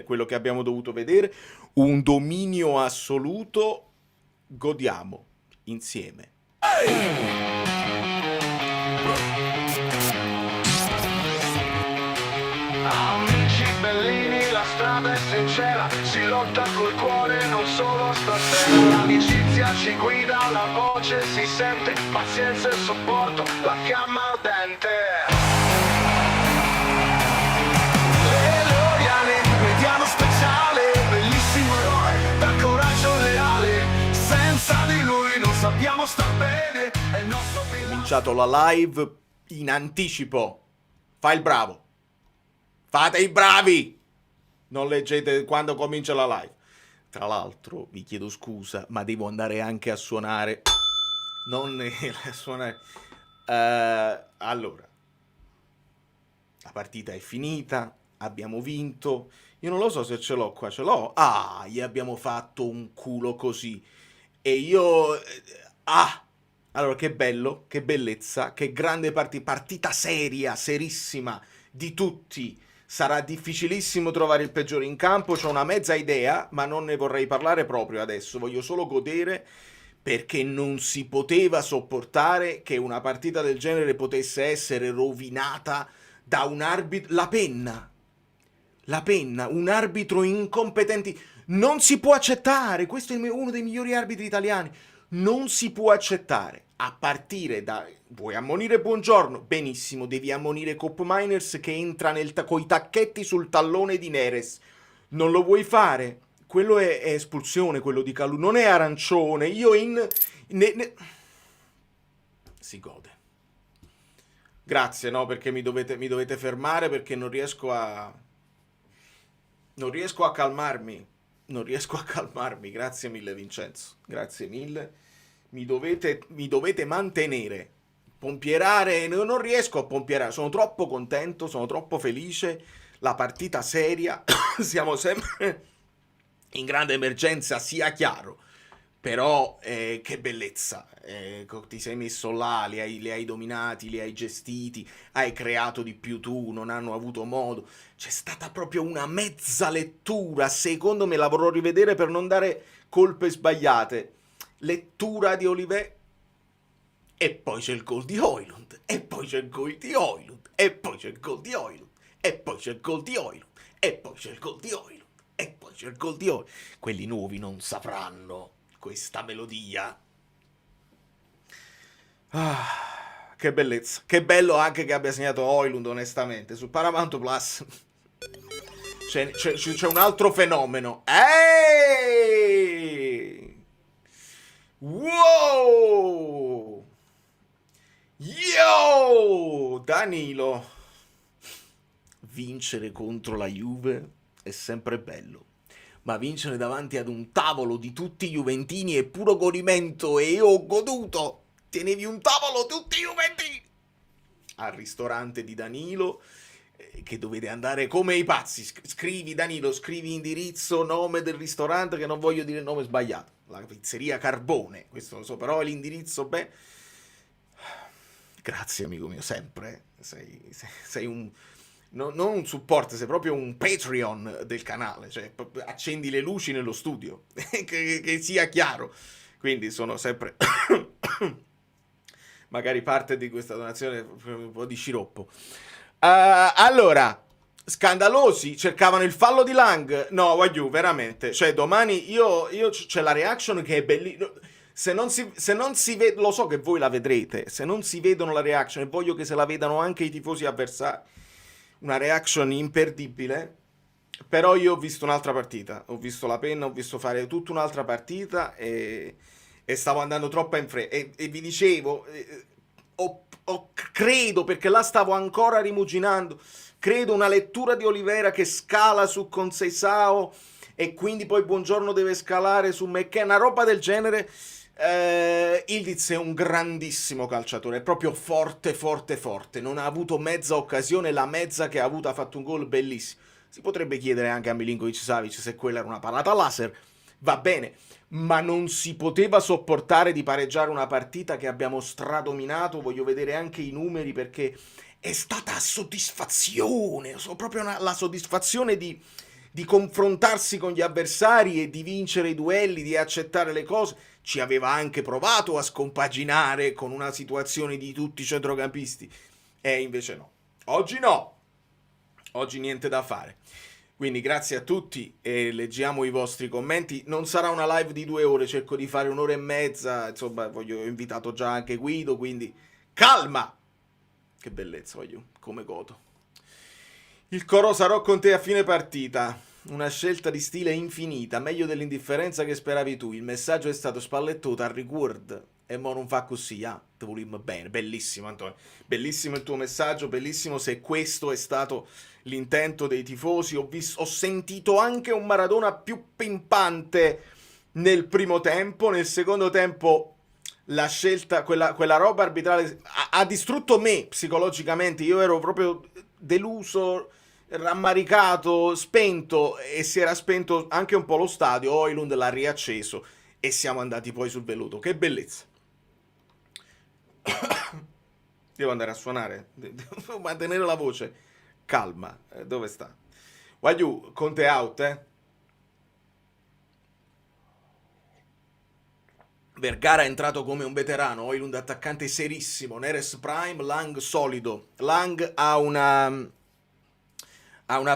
quello che abbiamo dovuto vedere, un dominio assoluto, godiamo insieme. Amici bellini, la strada è sincera, si lotta col cuore, non solo stasera. L'amicizia ci guida, la voce si sente, pazienza e supporto, la fiamma ardente. Le Loriane, mediano speciale, bellissimo eroe, dal coraggio leale. Senza di lui non sappiamo star bene, è il nostro Ho cominciato la live in anticipo. Fai il bravo. Fate i bravi! Non leggete quando comincia la live. Tra l'altro, vi chiedo scusa, ma devo andare anche a suonare. Non a suonare. Allora, la partita è finita, abbiamo vinto. Io non lo so se ce l'ho qua, ce l'ho. Ah, gli abbiamo fatto un culo così. E io... Allora, che bello, che bellezza, che grande partita seria, serissima, di tutti. Sarà difficilissimo trovare il peggiore in campo, c'ho una mezza idea, ma non ne vorrei parlare proprio adesso, voglio solo godere perché non si poteva sopportare che una partita del genere potesse essere rovinata da un arbitro... La penna, un arbitro incompetente, non si può accettare, questo è uno dei migliori arbitri italiani, non si può accettare. A partire da... Vuoi ammonire Buongiorno? Benissimo, devi ammonire Cop Miners che entra coi tacchetti sul tallone di Neres. Non lo vuoi fare? Quello è espulsione, quello di Calù. Non è arancione. Si gode. Grazie, no, perché mi dovete fermare perché non riesco a calmarmi. Non riesco a calmarmi. Grazie mille, Vincenzo. Grazie mille. Mi dovete mantenere. Pompierare, non riesco a pompierare, sono troppo contento, sono troppo felice, la partita seria, siamo sempre in grande emergenza, sia chiaro, però che bellezza, ti sei messo là, li hai dominati, li hai gestiti, hai creato di più tu, non hanno avuto modo, c'è stata proprio una mezza lettura, secondo me la vorrò rivedere per non dare colpe sbagliate. Lettura di Oliver e poi c'è il gol di Højlund e poi c'è il gol di Højlund e poi c'è il gol di Højlund e poi c'è il gol di Højlund e poi c'è il gol di Højlund e poi c'è il gol di Højlund. Quelli nuovi non sapranno questa melodia. Che bellezza, che bello anche che abbia segnato Højlund, onestamente. Su Paramount Plus c'è un altro fenomeno. Eeeh! Wow! Yo! Danilo! Vincere contro la Juve è sempre bello, ma vincere davanti ad un tavolo di tutti juventini è puro godimento e io ho goduto! Tenevi un tavolo tutti juventini! Al ristorante di Danilo, che dovete andare come i pazzi. Scrivi Danilo, scrivi indirizzo, nome del ristorante, che non voglio dire il nome sbagliato. La pizzeria Carbone, questo lo so, però l'indirizzo, beh... Grazie amico mio, sempre. Sei un... non un supporter, sei proprio un Patreon del canale, cioè accendi le luci nello studio, che sia chiaro. Quindi sono sempre... magari parte di questa donazione un po' di sciroppo. Allora, scandalosi, cercavano il fallo di Lang. No, voglio veramente, cioè domani io c'è la reaction che è bellissima. Se non si vede, lo so che voi la vedrete, se non si vedono la reaction e voglio che se la vedano anche i tifosi avversari, una reaction imperdibile. Però io ho visto un'altra partita, ho visto la penna, ho visto fare tutta un'altra partita e stavo andando troppo in fretta e vi dicevo, credo, perché là stavo ancora rimuginando, credo una lettura di Oliveira che scala su Conceição e quindi poi Buongiorno deve scalare su McKenna, una roba del genere. Ildiz è un grandissimo calciatore, è proprio forte, forte, forte, non ha avuto mezza occasione, la mezza che ha avuto ha fatto un gol bellissimo. Si potrebbe chiedere anche a Milinkovic-Savic se quella era una parata laser, va bene, ma non si poteva sopportare di pareggiare una partita che abbiamo stradominato. Voglio vedere anche i numeri perché è stata soddisfazione, proprio la soddisfazione di di confrontarsi con gli avversari e di vincere i duelli, di accettare le cose. Ci aveva anche provato a scompaginare con una situazione di tutti i centrocampisti. E invece no. Oggi no. Oggi niente da fare. Quindi grazie a tutti e leggiamo i vostri commenti. Non sarà una live di 2 ore, cerco di fare 1 ora e mezza. Insomma, ho invitato già anche Guido, quindi calma! Che bellezza, voglio, come godo. Il coro sarò con te a fine partita. Una scelta di stile infinita, meglio dell'indifferenza che speravi tu. Il messaggio è stato spallettuto al riguardo. E mo non fa così, te volimmo bene. Bellissimo, Antonio. Bellissimo il tuo messaggio, bellissimo se questo è stato l'intento dei tifosi. Ho sentito anche un Maradona più pimpante nel primo tempo. Nel secondo tempo la scelta, quella roba arbitrale ha distrutto me psicologicamente. Io ero proprio deluso, rammaricato, spento, e si era spento anche un po' lo stadio. Højlund l'ha riacceso e siamo andati poi sul velluto. Che bellezza. Devo andare a suonare, devo mantenere la voce calma. Dove sta? Wagyu, Conte out, Vergara è entrato come un veterano, Højlund attaccante serissimo, Neres prime, Lang solido. Lang ha una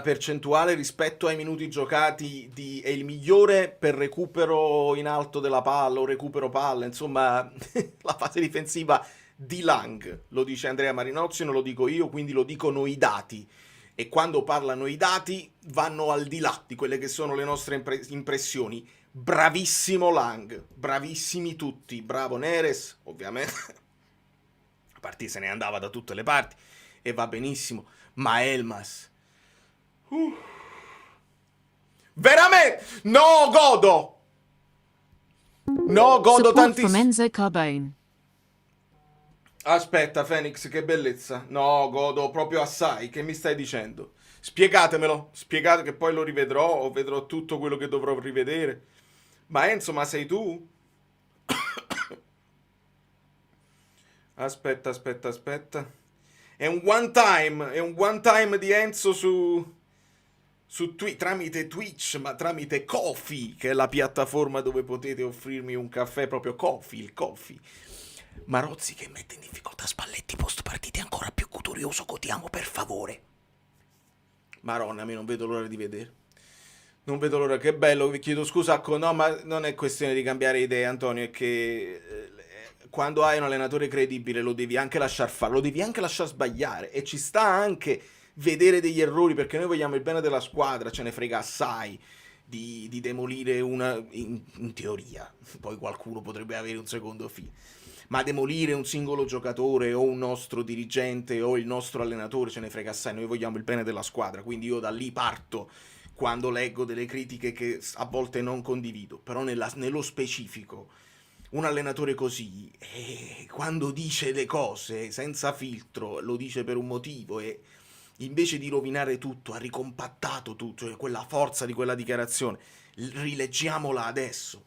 percentuale rispetto ai minuti giocati è il migliore per recupero in alto della palla o recupero palla, insomma la fase difensiva di Lang, lo dice Andrea Marinozzi, non lo dico io, quindi lo dicono i dati, e quando parlano i dati vanno al di là di quelle che sono le nostre impressioni. Bravissimo Lang, bravissimi tutti, bravo Neres, ovviamente a partire se ne andava da tutte le parti e va benissimo, ma Elmas veramente no, godo tantissimo. Aspetta Phoenix, che bellezza, no, godo proprio assai. Che mi stai dicendo? Spiegatemelo, spiegate che poi lo rivedrò o vedrò tutto quello che dovrò rivedere. Ma Enzo, ma sei tu? Aspetta. È un one time di Enzo tramite Twitch, ma tramite Ko-fi, che è la piattaforma dove potete offrirmi un caffè, proprio Ko-fi, il Ko-fi. Marozzi che mette in difficoltà Spalletti post partite ancora più curioso, godiamo per favore. Maronna, me non vedo l'ora di vedere. Non vedo l'ora, che bello, vi chiedo scusa, no, ma non è questione di cambiare idea, Antonio, è che quando hai un allenatore credibile lo devi anche lasciar fare, lo devi anche lasciar sbagliare, e ci sta anche vedere degli errori, perché noi vogliamo il bene della squadra, ce ne frega assai di demolire una, in teoria, poi qualcuno potrebbe avere un secondo fine, ma demolire un singolo giocatore o un nostro dirigente o il nostro allenatore ce ne frega assai, noi vogliamo il bene della squadra, quindi io da lì parto quando leggo delle critiche che a volte non condivido, però nello specifico un allenatore così, quando dice le cose senza filtro, lo dice per un motivo, e invece di rovinare tutto ha ricompattato tutto, cioè quella forza di quella dichiarazione, rileggiamola adesso,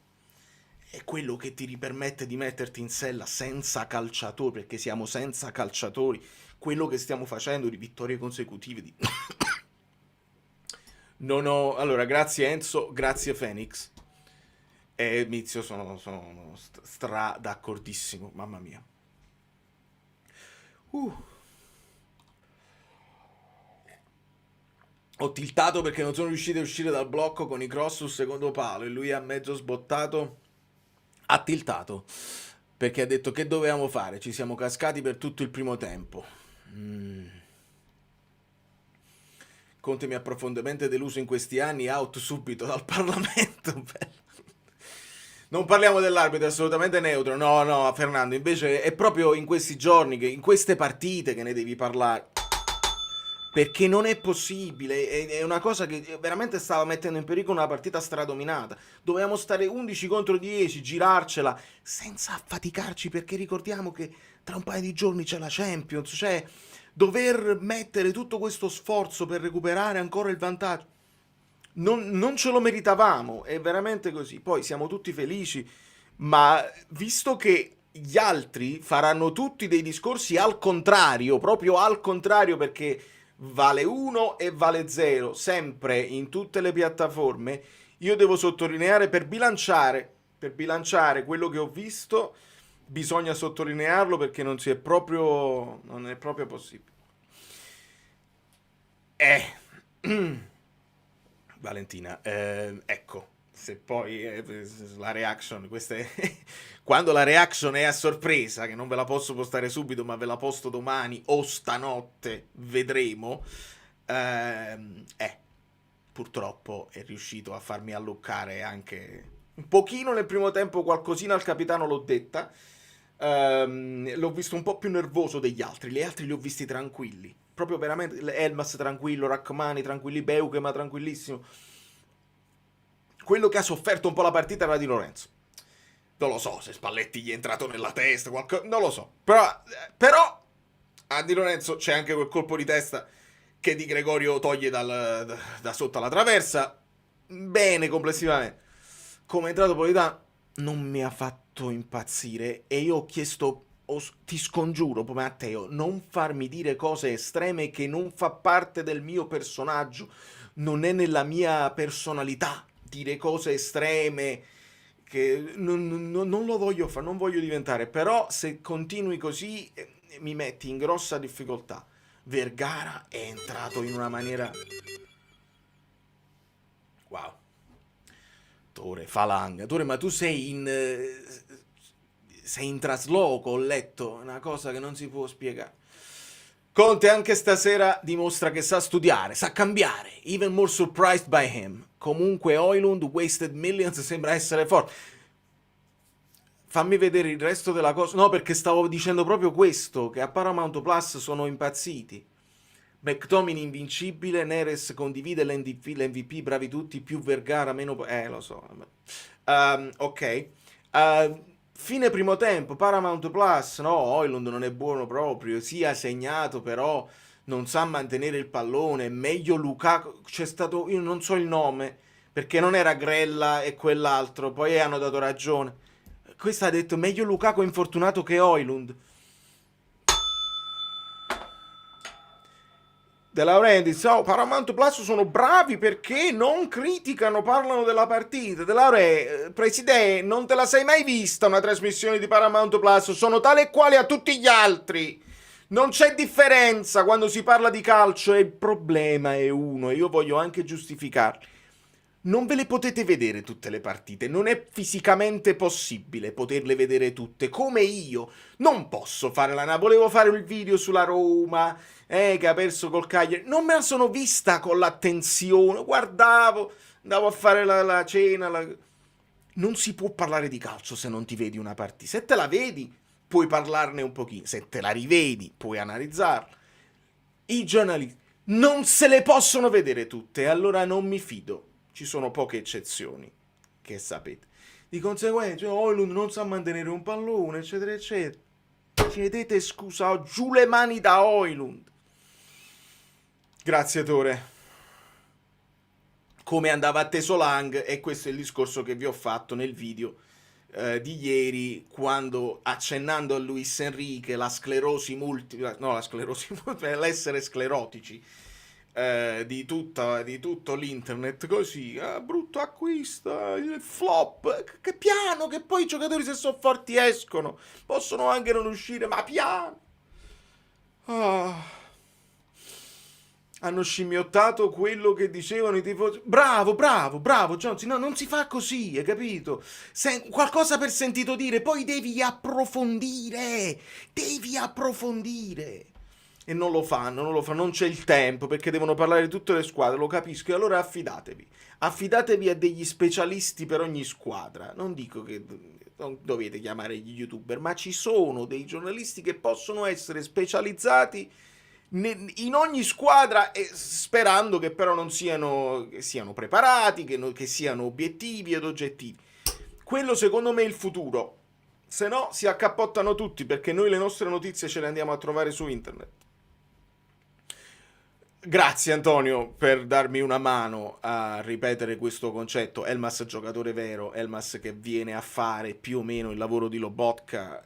è quello che ti permette di metterti in sella senza calciatori, perché siamo senza calciatori, quello che stiamo facendo di vittorie consecutive di... Allora, grazie Enzo, grazie Phoenix e Mizio, sono stra d'accordissimo, mamma mia. Ho tiltato perché non sono riuscito a uscire dal blocco con i cross sul secondo palo e lui ha mezzo sbottato, ha tiltato perché ha detto che dovevamo fare, ci siamo cascati per tutto il primo tempo. Conte mi ha profondamente deluso in questi anni, out subito dal Parlamento. Non parliamo dell'arbitro, è assolutamente neutro, no, Fernando, invece è proprio in questi giorni, in queste partite che ne devi parlare, perché non è possibile, è una cosa che veramente stava mettendo in pericolo una partita stradominata, dovevamo stare 11 contro 10, girarcela, senza affaticarci, perché ricordiamo che tra un paio di giorni c'è la Champions, cioè dover mettere tutto questo sforzo per recuperare ancora il vantaggio, non ce lo meritavamo, è veramente così. Poi siamo tutti felici, ma visto che gli altri faranno tutti dei discorsi al contrario, proprio al contrario, perché vale 1 e vale 0, sempre in tutte le piattaforme. Io devo sottolineare per bilanciare quello che ho visto, bisogna sottolinearlo perché non è proprio possibile. Valentina, ecco, se poi la reaction, quando la reaction è a sorpresa, che non ve la posso postare subito, ma ve la posto domani o stanotte, vedremo, purtroppo è riuscito a farmi alluccare anche un pochino nel primo tempo, qualcosina al capitano l'ho detta. L'ho visto un po' più nervoso degli altri. Gli altri li ho visti tranquilli. Proprio veramente. Elmas tranquillo, Rachmani tranquilli, Beukema tranquillissimo. Quello che ha sofferto un po' la partita era Di Lorenzo. Non lo so se Spalletti gli è entrato nella testa, non lo so. Però a Di Lorenzo c'è anche quel colpo di testa che Di Gregorio toglie da sotto alla traversa. Bene, complessivamente. Come è entrato Politano non mi ha fatto impazzire e io ho chiesto, ti scongiuro Matteo, non farmi dire cose estreme che non fa parte del mio personaggio, non è nella mia personalità dire cose estreme che non lo voglio fare, non voglio diventare, però se continui così mi metti in grossa difficoltà. Vergara è entrato in una maniera... Wow. Tore, falanga. Tore, ma tu sei in trasloco, ho letto. Una cosa che non si può spiegare. Conte anche stasera dimostra che sa studiare, sa cambiare. Even more surprised by him. Comunque Højlund, wasted millions, sembra essere forte. Fammi vedere il resto della cosa. No, perché stavo dicendo proprio questo, che a Paramount Plus sono impazziti. McTominay invincibile, Neres condivide l'MVP, bravi tutti, più Vergara, meno... lo so. Ok. Fine primo tempo, Paramount Plus, no, Højlund non è buono proprio, sì ha segnato, però non sa mantenere il pallone, meglio Lukaku, c'è stato, io non so il nome, perché non era Grella e quell'altro, poi hanno dato ragione. Questo ha detto, meglio Lukaku infortunato che Højlund. De Laurentiis, Paramount Plus sono bravi perché non criticano, parlano della partita. De Laurentiis, presidente, non te la sei mai vista una trasmissione di Paramount Plus? Sono tale e quale a tutti gli altri. Non c'è differenza quando si parla di calcio e il problema è uno e io voglio anche giustificarli. Non ve le potete vedere tutte le partite, non è fisicamente possibile poterle vedere tutte, come io non posso fare volevo fare il video sulla Roma, che ha perso col Cagliari, non me la sono vista con l'attenzione, guardavo, andavo a fare la cena, non si può parlare di calcio se non ti vedi una partita, se te la vedi puoi parlarne un pochino, se te la rivedi puoi analizzarla. I giornalisti non se le possono vedere tutte, allora non mi fido. Ci sono poche eccezioni, che sapete. Di conseguenza, Højlund non sa mantenere un pallone, eccetera, eccetera. Chiedete scusa, ho giù le mani da Højlund. Grazie, Tore. Come andava atteso Lang, e questo è il discorso che vi ho fatto nel video di ieri, quando accennando a Luis Enrique la sclerosi multipla, no, la sclerosi multipla, l'essere sclerotici, di tutto l'internet così, brutto acquisto, il flop, che piano, che poi i giocatori se sono forti escono, possono anche non uscire, ma piano. Hanno scimmiottato quello che dicevano i tifosi. Bravo Johnson, no, non si fa così, hai capito? Qualcosa per sentito dire, poi devi approfondire. E non lo fanno, non c'è il tempo perché devono parlare di tutte le squadre, lo capisco, e allora affidatevi a degli specialisti per ogni squadra. Non dico che non dovete chiamare gli youtuber, ma ci sono dei giornalisti che possono essere specializzati in ogni squadra, sperando che però non siano preparati, che siano obiettivi ed oggettivi. Quello secondo me è il futuro, se no si accappottano tutti, perché noi le nostre notizie ce le andiamo a trovare su internet. Grazie Antonio per darmi una mano a ripetere questo concetto. Elmas giocatore vero, Elmas che viene a fare più o meno il lavoro di Lobotka,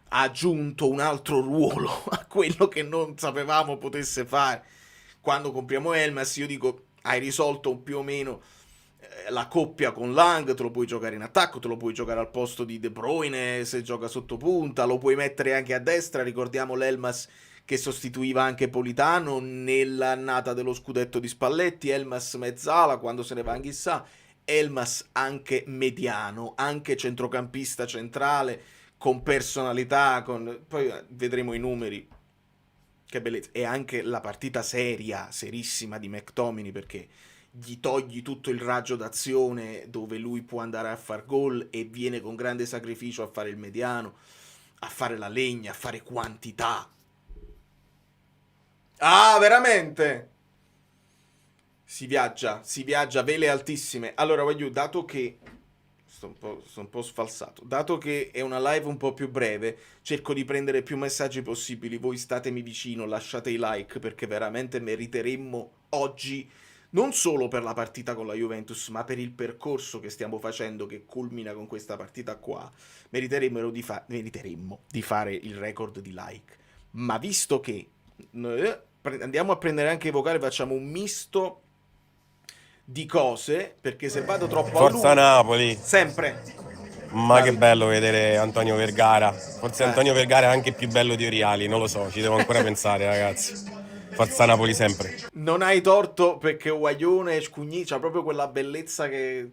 ha aggiunto un altro ruolo a quello che non sapevamo potesse fare. Quando compriamo Elmas, io dico, hai risolto più o meno la coppia con Lang, te lo puoi giocare in attacco, te lo puoi giocare al posto di De Bruyne se gioca sotto punta, lo puoi mettere anche a destra, ricordiamo l'Elmas che sostituiva anche Politano nell'annata dello scudetto di Spalletti, Elmas mezzala quando se ne va Anghissà, Elmas anche mediano, anche centrocampista centrale, con personalità, poi vedremo i numeri, che bellezza, e anche la partita seria, serissima di McTominay, perché gli togli tutto il raggio d'azione dove lui può andare a far gol e viene con grande sacrificio a fare il mediano, a fare la legna, a fare quantità. Ah, veramente? Si viaggia, vele altissime. Allora, voglio, dato che sto un po' sfalsato, dato che è una live un po' più breve, cerco di prendere più messaggi possibili. Voi statemi vicino, lasciate i like, perché veramente meriteremmo oggi, non solo per la partita con la Juventus, ma per il percorso che stiamo facendo, che culmina con questa partita qua, meriteremmo di fare il record di like. Ma visto che andiamo a prendere anche i vocali, facciamo un misto di cose, perché se vado troppo a Forza lungo, Napoli! sempre. Ma che Bravi. bello vedere Antonio Vergara. Forse Antonio Vergara è anche più bello di Oriali, non lo so, ci devo ancora pensare, ragazzi. Forza Napoli sempre. Non hai torto, perché Guaglione e Scugni c'ha proprio quella bellezza che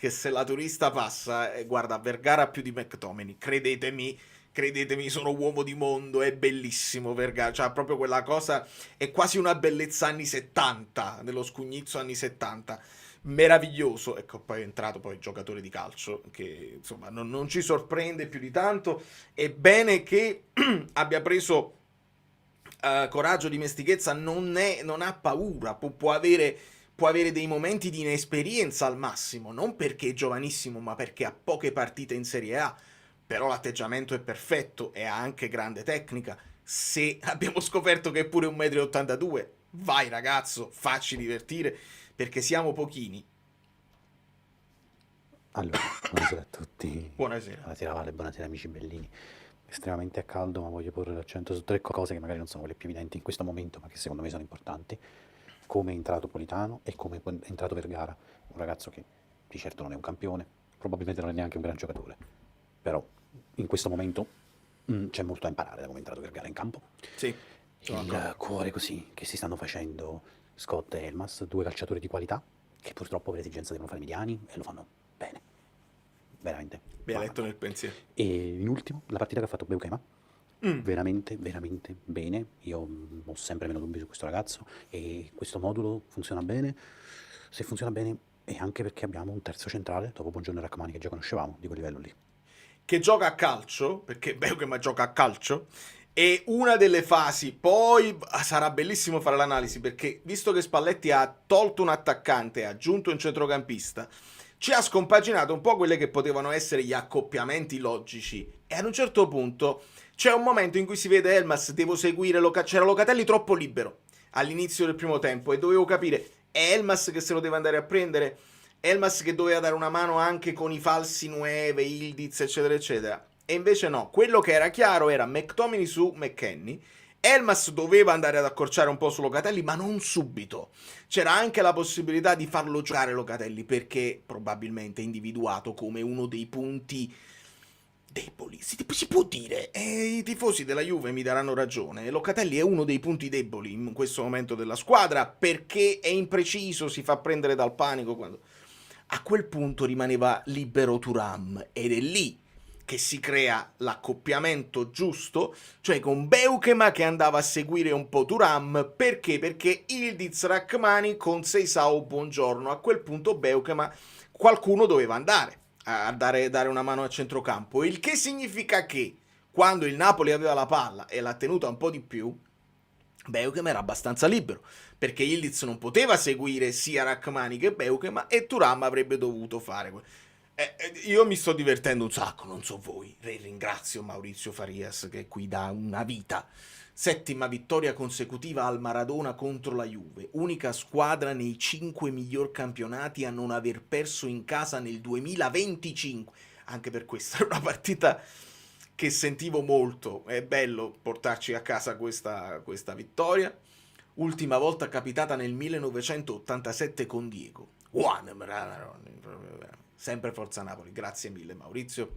se la turista passa, guarda, Vergara più di McTominay, credetemi, sono uomo di mondo, è bellissimo Vergara, c'ha proprio quella cosa, è quasi una bellezza anni 70, dello scugnizzo anni 70, meraviglioso. Ecco, poi è entrato poi giocatore di calcio, che insomma non ci sorprende più di tanto, è bene che abbia preso coraggio, dimestichezza, non ha paura, può avere dei momenti di inesperienza al massimo, non perché è giovanissimo, ma perché ha poche partite in Serie A, però l'atteggiamento è perfetto e ha anche grande tecnica. Se abbiamo scoperto che è pure 1,82 m, vai ragazzo, facci divertire, perché siamo pochini. Allora, buonasera a tutti. Buonasera. Buonasera Vale, buonasera amici bellini. Estremamente caldo, ma voglio porre l'accento su tre cose che magari non sono quelle più evidenti in questo momento, ma che secondo me sono importanti. Come è entrato Politano e come è entrato Vergara, un ragazzo che di certo non è un campione, probabilmente non è neanche un gran giocatore, però in questo momento c'è molto da imparare da come è entrato Vergara in campo. Sì. Il cuore così che si stanno facendo Scott e Elmas, due calciatori di qualità che purtroppo per esigenza devono fare mediani e lo fanno bene, veramente. Mi ha letto nel pensiero. E in ultimo la partita che ha fatto Beukema, veramente veramente bene. Io ho sempre meno dubbi su questo ragazzo e questo modulo funziona bene. Se funziona bene è anche perché abbiamo un terzo centrale dopo Buongiorno e Rachmani che già conoscevamo, di quel livello lì, che gioca a calcio, perché Beukema gioca a calcio, e una delle fasi, poi sarà bellissimo fare l'analisi, perché visto che Spalletti ha tolto un attaccante e ha aggiunto un centrocampista, ci ha scompaginato un po' quelle che potevano essere gli accoppiamenti logici, e ad un certo punto c'è un momento in cui si vede Elmas, devo seguire, c'era Locatelli troppo libero all'inizio del primo tempo e dovevo capire, è Elmas che se lo deve andare a prendere, Elmas che doveva dare una mano anche con i falsi 9, Ildiz eccetera eccetera, e invece no, quello che era chiaro era McTominay su McKennie. Elmas doveva andare ad accorciare un po' su Locatelli, ma non subito. C'era anche la possibilità di farlo giocare Locatelli, perché probabilmente è individuato come uno dei punti deboli. Si può dire, e i tifosi della Juve mi daranno ragione. Locatelli è uno dei punti deboli in questo momento della squadra, perché è impreciso, si fa prendere dal panico quando... A quel punto rimaneva libero Thuram, ed è lì che si crea l'accoppiamento giusto, cioè con Beukema che andava a seguire un po' Thuram. Perché? Perché Ildiz, Rachmani con Seisao Buongiorno. A quel punto Beukema qualcuno doveva andare a dare una mano a centrocampo, il che significa che quando il Napoli aveva la palla e l'ha tenuta un po' di più, Beukema era abbastanza libero, perché Ildiz non poteva seguire sia Rachmani che Beukema e Thuram avrebbe dovuto fare io mi sto divertendo un sacco, non so voi. Ringrazio Maurizio Farias che qui da una vita. 7ª vittoria consecutiva al Maradona contro la Juve, unica squadra nei 5 miglior campionati a non aver perso in casa nel 2025. Anche per questa è una partita che sentivo molto. È bello portarci a casa questa vittoria. Ultima volta capitata nel 1987 con Diego. Sempre Forza Napoli. Grazie mille, Maurizio.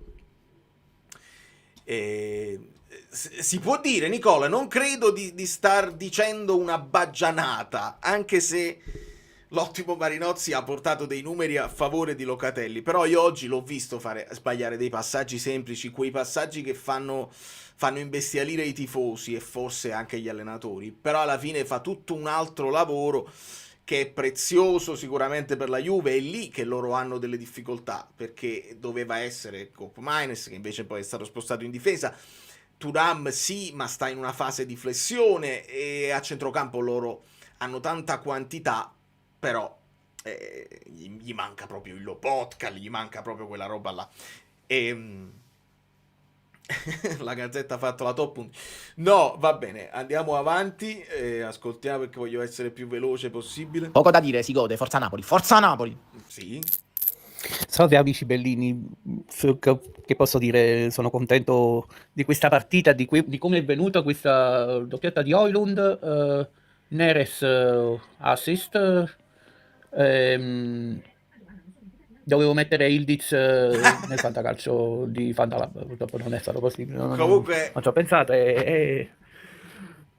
Si può dire, Nicola, non credo di star dicendo una baggianata, anche se l'ottimo Marinozzi ha portato dei numeri a favore di Locatelli, però io oggi l'ho visto sbagliare dei passaggi semplici, quei passaggi che fanno imbestialire i tifosi e forse anche gli allenatori, però alla fine fa tutto un altro lavoro che è prezioso sicuramente per la Juve. È lì che loro hanno delle difficoltà, perché doveva essere Koopmeiners, che invece poi è stato spostato in difesa. Thuram sì, ma sta in una fase di flessione, e a centrocampo loro hanno tanta quantità, però gli manca proprio il Lobotka, gli manca proprio quella roba là. La Gazzetta ha fatto la top. No, va bene, andiamo avanti, ascoltiamo perché voglio essere più veloce possibile. Poco da dire, si gode, Forza Napoli, Forza Napoli! Sì. Salve amici bellini, che posso dire, sono contento di questa partita, di come è venuta questa doppietta di Højlund, Neres assist, dovevo mettere Ildiz nel fantacalcio di Fantalab, purtroppo non è stato possibile, Comunque non ci ho pensato e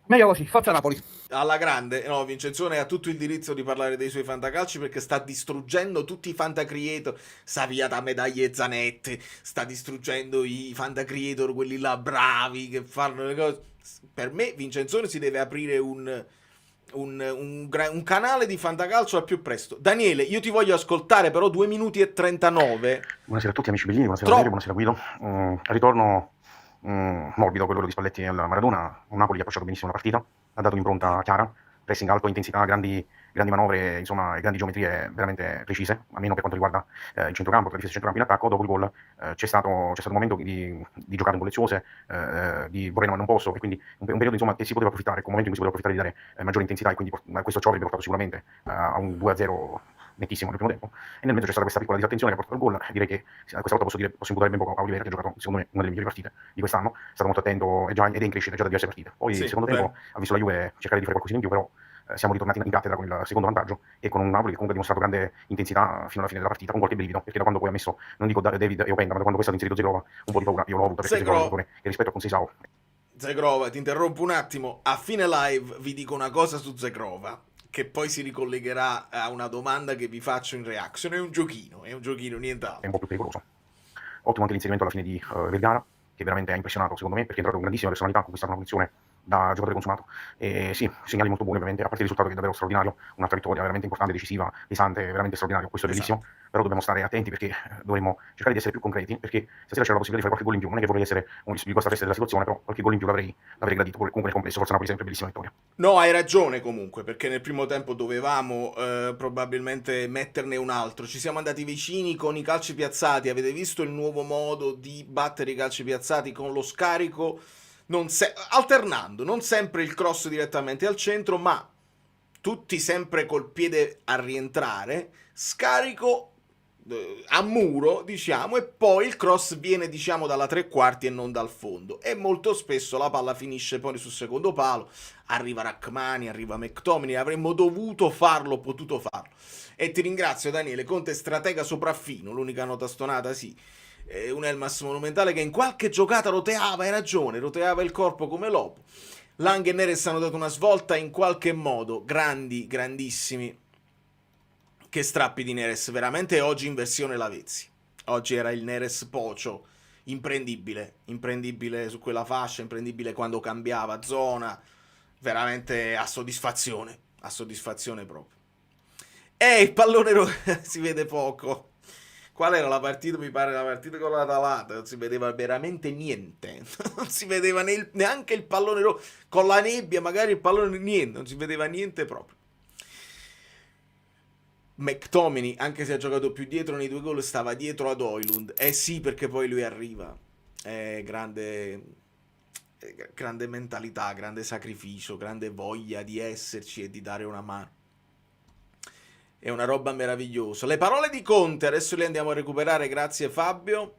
meglio così, Forza Napoli! Alla grande, no, Vincenzone ha tutto il diritto di parlare dei suoi fantacalci, perché sta distruggendo tutti i fantacreator, sta via da medaglie Zanetti, sta distruggendo i fantacreator, quelli là bravi che fanno le cose. Per me Vincenzone si deve aprire un canale di fantacalcio al più presto. Daniele, io ti voglio ascoltare, però 2 minuti e 39. Buonasera a tutti amici bellini, buonasera Daniele, buonasera Guido. Ritorno morbido quello di Spalletti al Maradona. Un Napoli che ha approcciato benissimo la partita, ha dato un'impronta chiara, pressing alto, intensità, grandi manovre, insomma, grandi geometrie veramente precise, almeno per quanto riguarda il centrocampo, la difesa centrocampo in attacco. Dopo il gol c'è stato un momento di giocate un po' leziose, di vorrei ma non posso, e quindi un periodo insomma che si poteva approfittare, un momento in cui si poteva approfittare di dare maggiore intensità, e quindi questo ciò avrebbe portato sicuramente a un 2-0 nettissimo nel primo tempo, e nel mezzo c'è stata questa piccola disattenzione che ha portato al gol. Direi che questa volta posso imputare ben poco a Olivera, che ha giocato secondo me una delle migliori partite di quest'anno, è stato molto attento ed è in crescita già da diverse partite. Poi il secondo tempo ha visto la Juve cercare di fare qualcosina in più, però siamo ritornati in cattedra con il secondo vantaggio e con un Napoli che comunque ha dimostrato grande intensità fino alla fine della partita, con qualche brivido, perché da quando poi ha messo, non dico David e Openda, ma da quando poi è stato inserito Zegrova, un po' di paura io l'ho avuta, perché Zegrova è un giocatore che rispetto a Conceição. Zegrova, ti interrompo un attimo, a fine live vi dico una cosa su Zegrova, che poi si ricollegherà a una domanda che vi faccio in reaction. È un giochino, nient'altro. È un po' più pericoloso. Ottimo anche l'inserimento alla fine di Vergara, che veramente ha impressionato secondo me, perché è entrato con grandissima personalità, ha conquistato una posizione da giocatore consumato, e sì, segnali molto buoni ovviamente, a parte il risultato che è davvero straordinario, un'altra vittoria veramente importante, decisiva, pesante, veramente straordinario, questo è bellissimo, però dobbiamo stare attenti, perché dovremmo cercare di essere più concreti, perché stasera c'era la possibilità di fare qualche gol in più, non è che vorrei essere di questa festa della situazione, però qualche gol in più l'avrei gradito, comunque nel complesso Forza Napoli sempre bellissima vittoria. No, hai ragione comunque, perché nel primo tempo dovevamo probabilmente metterne un altro, ci siamo andati vicini con i calci piazzati, avete visto il nuovo modo di battere i calci piazzati con lo scarico, alternando, non sempre il cross direttamente al centro, ma tutti sempre col piede a rientrare, scarico a muro, diciamo, e poi il cross viene, diciamo, dalla tre quarti e non dal fondo, e molto spesso la palla finisce poi sul secondo palo, arriva Rachmani, arriva McTominay, avremmo dovuto farlo, potuto farlo. E ti ringrazio Daniele, Conte stratega sopraffino, l'unica nota stonata sì, un Elmas monumentale che in qualche giocata roteava, hai ragione, roteava il corpo come Lopo. Lang e Neres hanno dato una svolta in qualche modo, grandissimi. Che strappi di Neres, veramente. Oggi in versione Lavezzi, oggi era il Neres Pocio, imprendibile su quella fascia, imprendibile quando cambiava zona, veramente a soddisfazione proprio. E il pallone si vede poco. Qual era la partita? Mi pare la partita con l'Atalanta, non si vedeva veramente niente, non si vedeva neanche il pallone con la nebbia, magari il pallone niente, non si vedeva niente proprio. McTominay, anche se ha giocato più dietro nei 2 gol, stava dietro ad Højlund. Sì, perché poi lui arriva. Grande mentalità, grande sacrificio, grande voglia di esserci e di dare una mano. È una roba meravigliosa. Le parole di Conte, adesso le andiamo a recuperare, grazie Fabio.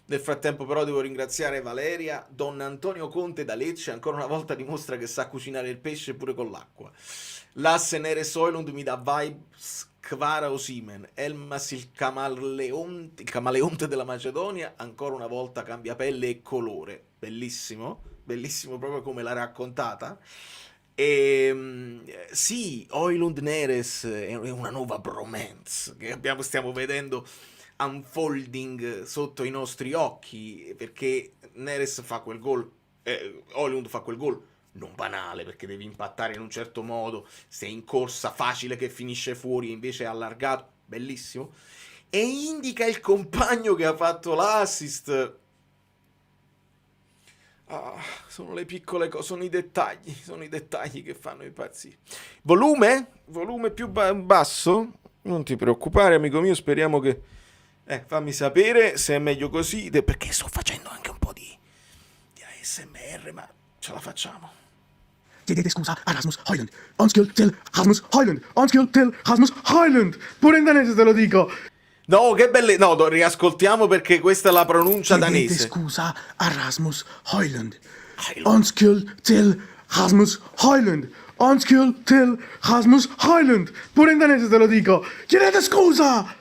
Nel frattempo però devo ringraziare Valeria. Don Antonio Conte da Lecce ancora una volta dimostra che sa cucinare il pesce pure con l'acqua. L'asse Neres Højlund mi dà vibes Kvara Osimhen. Elmas il camaleonte della Macedonia ancora una volta cambia pelle e colore. Bellissimo, bellissimo proprio come l'ha raccontata. Sì, Højlund Neres è una nuova bromance che stiamo vedendo unfolding sotto i nostri occhi, perché Neres fa quel gol, Højlund fa quel gol non banale, perché devi impattare in un certo modo, sei in corsa, facile che finisce fuori, invece è allargato, bellissimo, e indica il compagno che ha fatto l'assist. Sono le piccole cose, sono i dettagli che fanno impazzire. Volume più basso? Non ti preoccupare, amico mio, speriamo che... fammi sapere se è meglio così, perché sto facendo anche un po' di ASMR, ma ce la facciamo. Chiedete scusa a Rasmus Højlund. Unskill till Rasmus Højlund. Unskill till Rasmus Højlund. Pure in danese te lo dico. No, che belle... No, riascoltiamo perché questa è la pronuncia Chiedete danese. scusa a Rasmus Højlund. Unskill till Rasmus Højlund. Unskill till Rasmus Højlund. Pure in danese te lo dico. Chiedete scusa!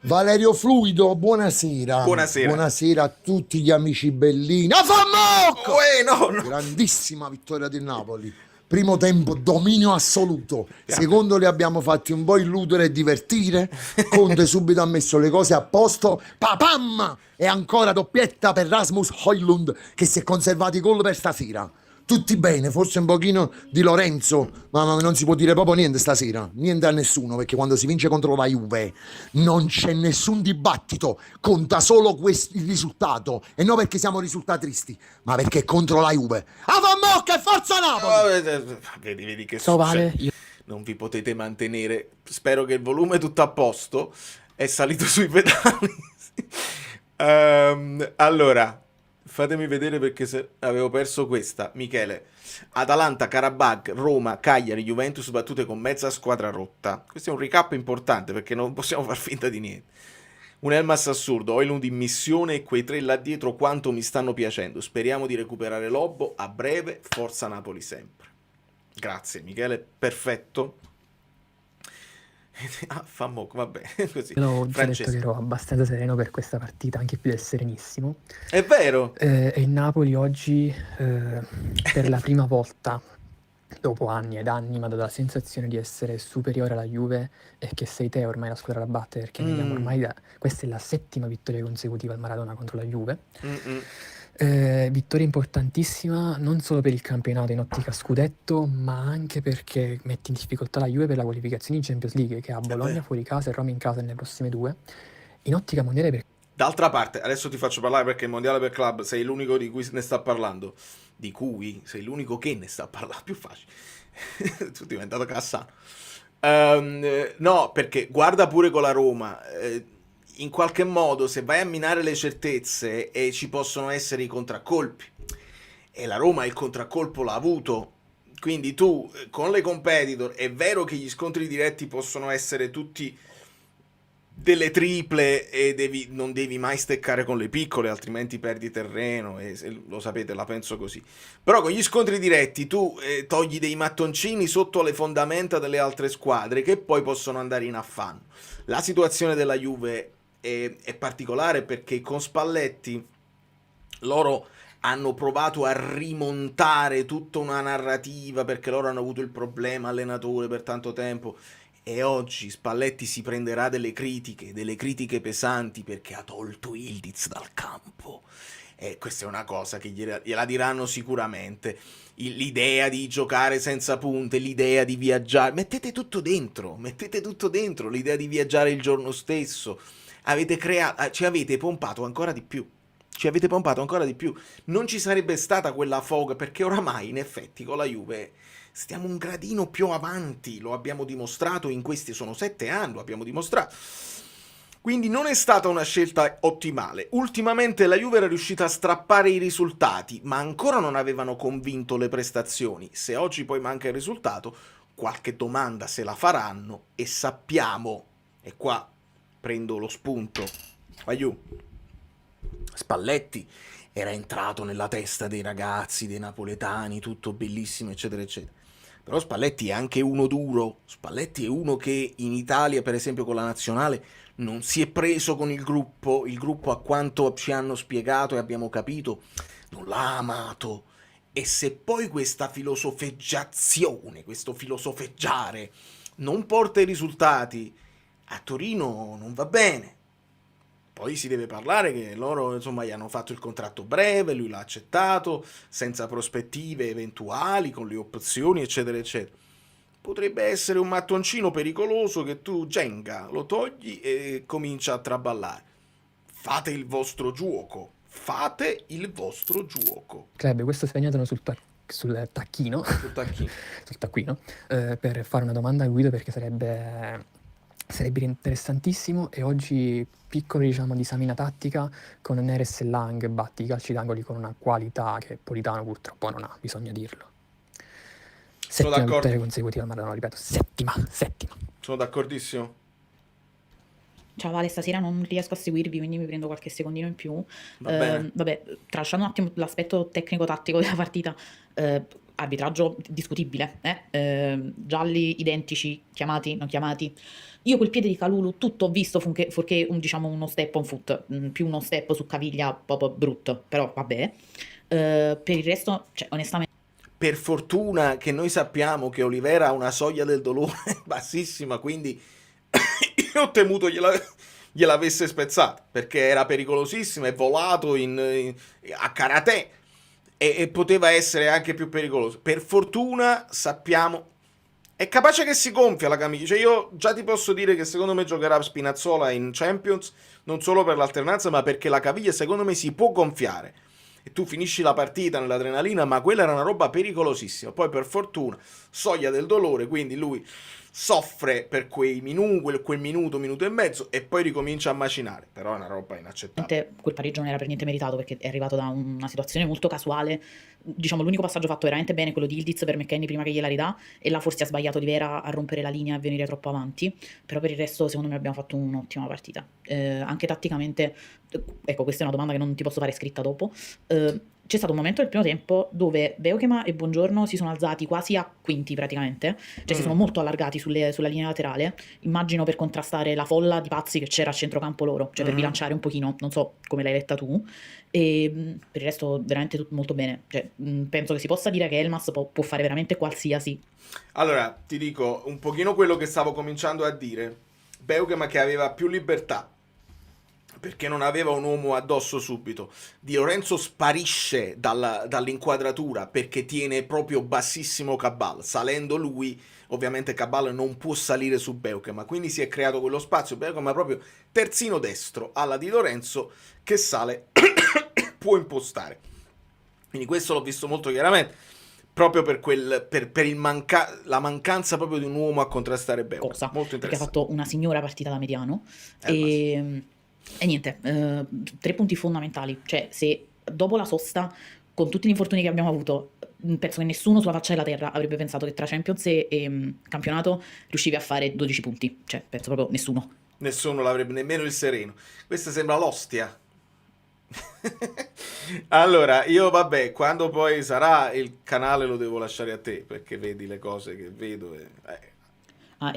Valerio Fluido, buonasera. Buonasera. Buonasera a tutti gli amici bellini. A Famocco! No. Grandissima vittoria del Napoli. Primo tempo dominio assoluto. Secondo li abbiamo fatti un po' illudere e divertire. Conte subito ha messo le cose a posto. Papam! E ancora doppietta per Rasmus Højlund che si è conservato i gol per stasera. Tutti bene, forse un pochino di Lorenzo, ma non si può dire proprio niente stasera, niente a nessuno, perché quando si vince contro la Juve non c'è nessun dibattito, conta solo il risultato, e non perché siamo risultatisti, ma perché è contro la Juve. Avamocca e forza Napoli! Vedi che So, Vale, succede. Non vi potete mantenere. Spero che il volume è tutto a posto. È salito sui pedali. Allora, fatemi vedere perché se avevo perso questa. Michele, Atalanta, Karabakh, Roma, Cagliari, Juventus battute con mezza squadra rotta. Questo è un recap importante perché non possiamo far finta di niente. Un Elmas assurdo, Højlund in missione e quei tre là dietro quanto mi stanno piacendo. Speriamo di recuperare Lobbo a breve. Forza Napoli sempre. Grazie Michele, perfetto. Fammo, vabbè, così. Io ho già detto Francesco. che ero abbastanza sereno per questa partita, anche più del serenissimo. È vero. E il Napoli oggi, per la prima volta, dopo anni ed anni, mi ha dato la sensazione di essere superiore alla Juve e che sei te ormai la squadra da battere, perché vediamo ormai questa è la 7ª vittoria consecutiva al Maradona contro la Juve. Vittoria importantissima non solo per il campionato in ottica scudetto, ma anche perché mette in difficoltà la Juve per la qualificazione in Champions League, che ha Bologna fuori casa e Roma in casa nelle prossime due. In ottica mondiale per D'altra parte, adesso ti faccio parlare perché il mondiale per club sei l'unico di cui ne sta parlando. Di cui sei l'unico che ne sta parlando. Più facile. Tu diventato Cassano. No, perché guarda pure con la Roma. In qualche modo, se vai a minare le certezze e ci possono essere i contraccolpi, e la Roma il contraccolpo l'ha avuto. Quindi tu, con le competitor, è vero che gli scontri diretti possono essere tutti delle triple e non devi mai steccare con le piccole, altrimenti perdi terreno, e lo sapete, la penso così. Però con gli scontri diretti tu togli dei mattoncini sotto le fondamenta delle altre squadre che poi possono andare in affanno. La situazione della Juve è particolare perché con Spalletti loro hanno provato a rimontare tutta una narrativa perché loro hanno avuto il problema allenatore per tanto tempo. E oggi Spalletti si prenderà delle critiche pesanti perché ha tolto Ildiz dal campo. E questa è una cosa che gliela diranno sicuramente. L'idea di giocare senza punte, l'idea di viaggiare. Mettete tutto dentro, l'idea di viaggiare il giorno stesso. Ci avete pompato ancora di più. Non ci sarebbe stata quella foga perché oramai in effetti con la Juve stiamo un gradino più avanti, lo abbiamo dimostrato in questi, sono 7 anni, lo abbiamo dimostrato. Quindi non è stata una scelta ottimale. Ultimamente la Juve era riuscita a strappare i risultati, ma ancora non avevano convinto le prestazioni. Se oggi poi manca il risultato, qualche domanda se la faranno e sappiamo, e qua prendo lo spunto, vai giù. Spalletti era entrato nella testa dei ragazzi, dei napoletani, tutto bellissimo, eccetera, eccetera. Però Spalletti è anche uno duro, Spalletti è uno che in Italia, per esempio con la nazionale, non si è preso con il gruppo a quanto ci hanno spiegato e abbiamo capito, non l'ha amato. E se poi questa filosofeggiazione, questo filosofeggiare non porta i risultati, a Torino non va bene. Poi si deve parlare che loro, insomma, gli hanno fatto il contratto breve, lui l'ha accettato, senza prospettive eventuali, con le opzioni, eccetera, eccetera. Potrebbe essere un mattoncino pericoloso che tu, Jenga, lo togli e comincia a traballare. Fate il vostro gioco. Fate il vostro gioco. Club, questo segnatelo sul tacchino, Sul tacchino. sul taccuino, per fare una domanda a Guido perché sarebbe interessantissimo. E oggi piccolo, diciamo, disamina tattica con Neres e Lang, batti i calci d'angoli con una qualità che Politano purtroppo non ha, bisogna dirlo. Sono Settima d'accordo. vittoria consecutiva al Maradona, ripeto, settima. Sono d'accordissimo. Ciao Vale, stasera non riesco a seguirvi, quindi mi prendo qualche secondino in più. Va bene. Vabbè, tralasciando un attimo l'aspetto tecnico-tattico della partita, arbitraggio discutibile, gialli identici, chiamati, non chiamati. Io quel piede di Kalulu tutto ho visto, fuorché diciamo uno step on foot, più uno step su caviglia proprio brutto, però vabbè. Per il resto, cioè, onestamente... Per fortuna che noi sappiamo che Olivera ha una soglia del dolore bassissima, quindi io ho temuto gliel'avesse spezzata, perché era pericolosissima, è volato a karate e poteva essere anche più pericoloso. Per fortuna sappiamo... È capace che si gonfia la camicia. Cioè io già ti posso dire che secondo me giocherà Spinazzola in Champions, non solo per l'alternanza, ma perché la caviglia secondo me si può gonfiare. E tu finisci la partita nell'adrenalina, ma quella era una roba pericolosissima. Poi per fortuna, soglia del dolore, quindi lui soffre per quel minuto e mezzo e poi ricomincia a macinare. Però è una roba inaccettabile. Quel pareggio non era per niente meritato perché è arrivato da una situazione molto casuale. Diciamo l'unico passaggio fatto veramente bene, quello di Ildiz per McKennie prima che gliela ridà, e là forse ha sbagliato Olivera a rompere la linea e a venire troppo avanti, però per il resto secondo me abbiamo fatto un'ottima partita. Anche tatticamente, ecco, questa è una domanda che non ti posso fare scritta dopo. C'è stato un momento nel primo tempo dove Beukema e Buongiorno si sono alzati quasi a quinti praticamente, cioè si sono molto allargati sulla linea laterale, immagino per contrastare la folla di pazzi che c'era a centrocampo loro, cioè per bilanciare un pochino, non so come l'hai letta tu, e per il resto veramente tutto molto bene, cioè, penso che si possa dire che Elmas può fare veramente qualsiasi. Allora, ti dico un pochino quello che stavo cominciando a dire. Beukema che aveva più libertà, perché non aveva un uomo addosso subito. Di Lorenzo sparisce dall'inquadratura perché tiene proprio bassissimo Cabal. Salendo lui, ovviamente Cabal non può salire su Beukema, quindi si è creato quello spazio. Beukema proprio terzino destro alla Di Lorenzo che sale può impostare. Quindi questo l'ho visto molto chiaramente, proprio per la mancanza proprio di un uomo a contrastare Beukema. Cosa? Molto Perché ha interessante. fatto una signora partita da mediano e niente, 3 punti fondamentali, cioè se dopo la sosta con tutti gli infortuni che abbiamo avuto penso che nessuno sulla faccia della terra avrebbe pensato che tra Champions e campionato riuscivi a fare 12 punti, cioè penso proprio Nessuno l'avrebbe, nemmeno il Sereno. Questa sembra l'ostia. Allora, io vabbè, quando poi sarà il canale lo devo lasciare a te, perché vedi le cose che vedo e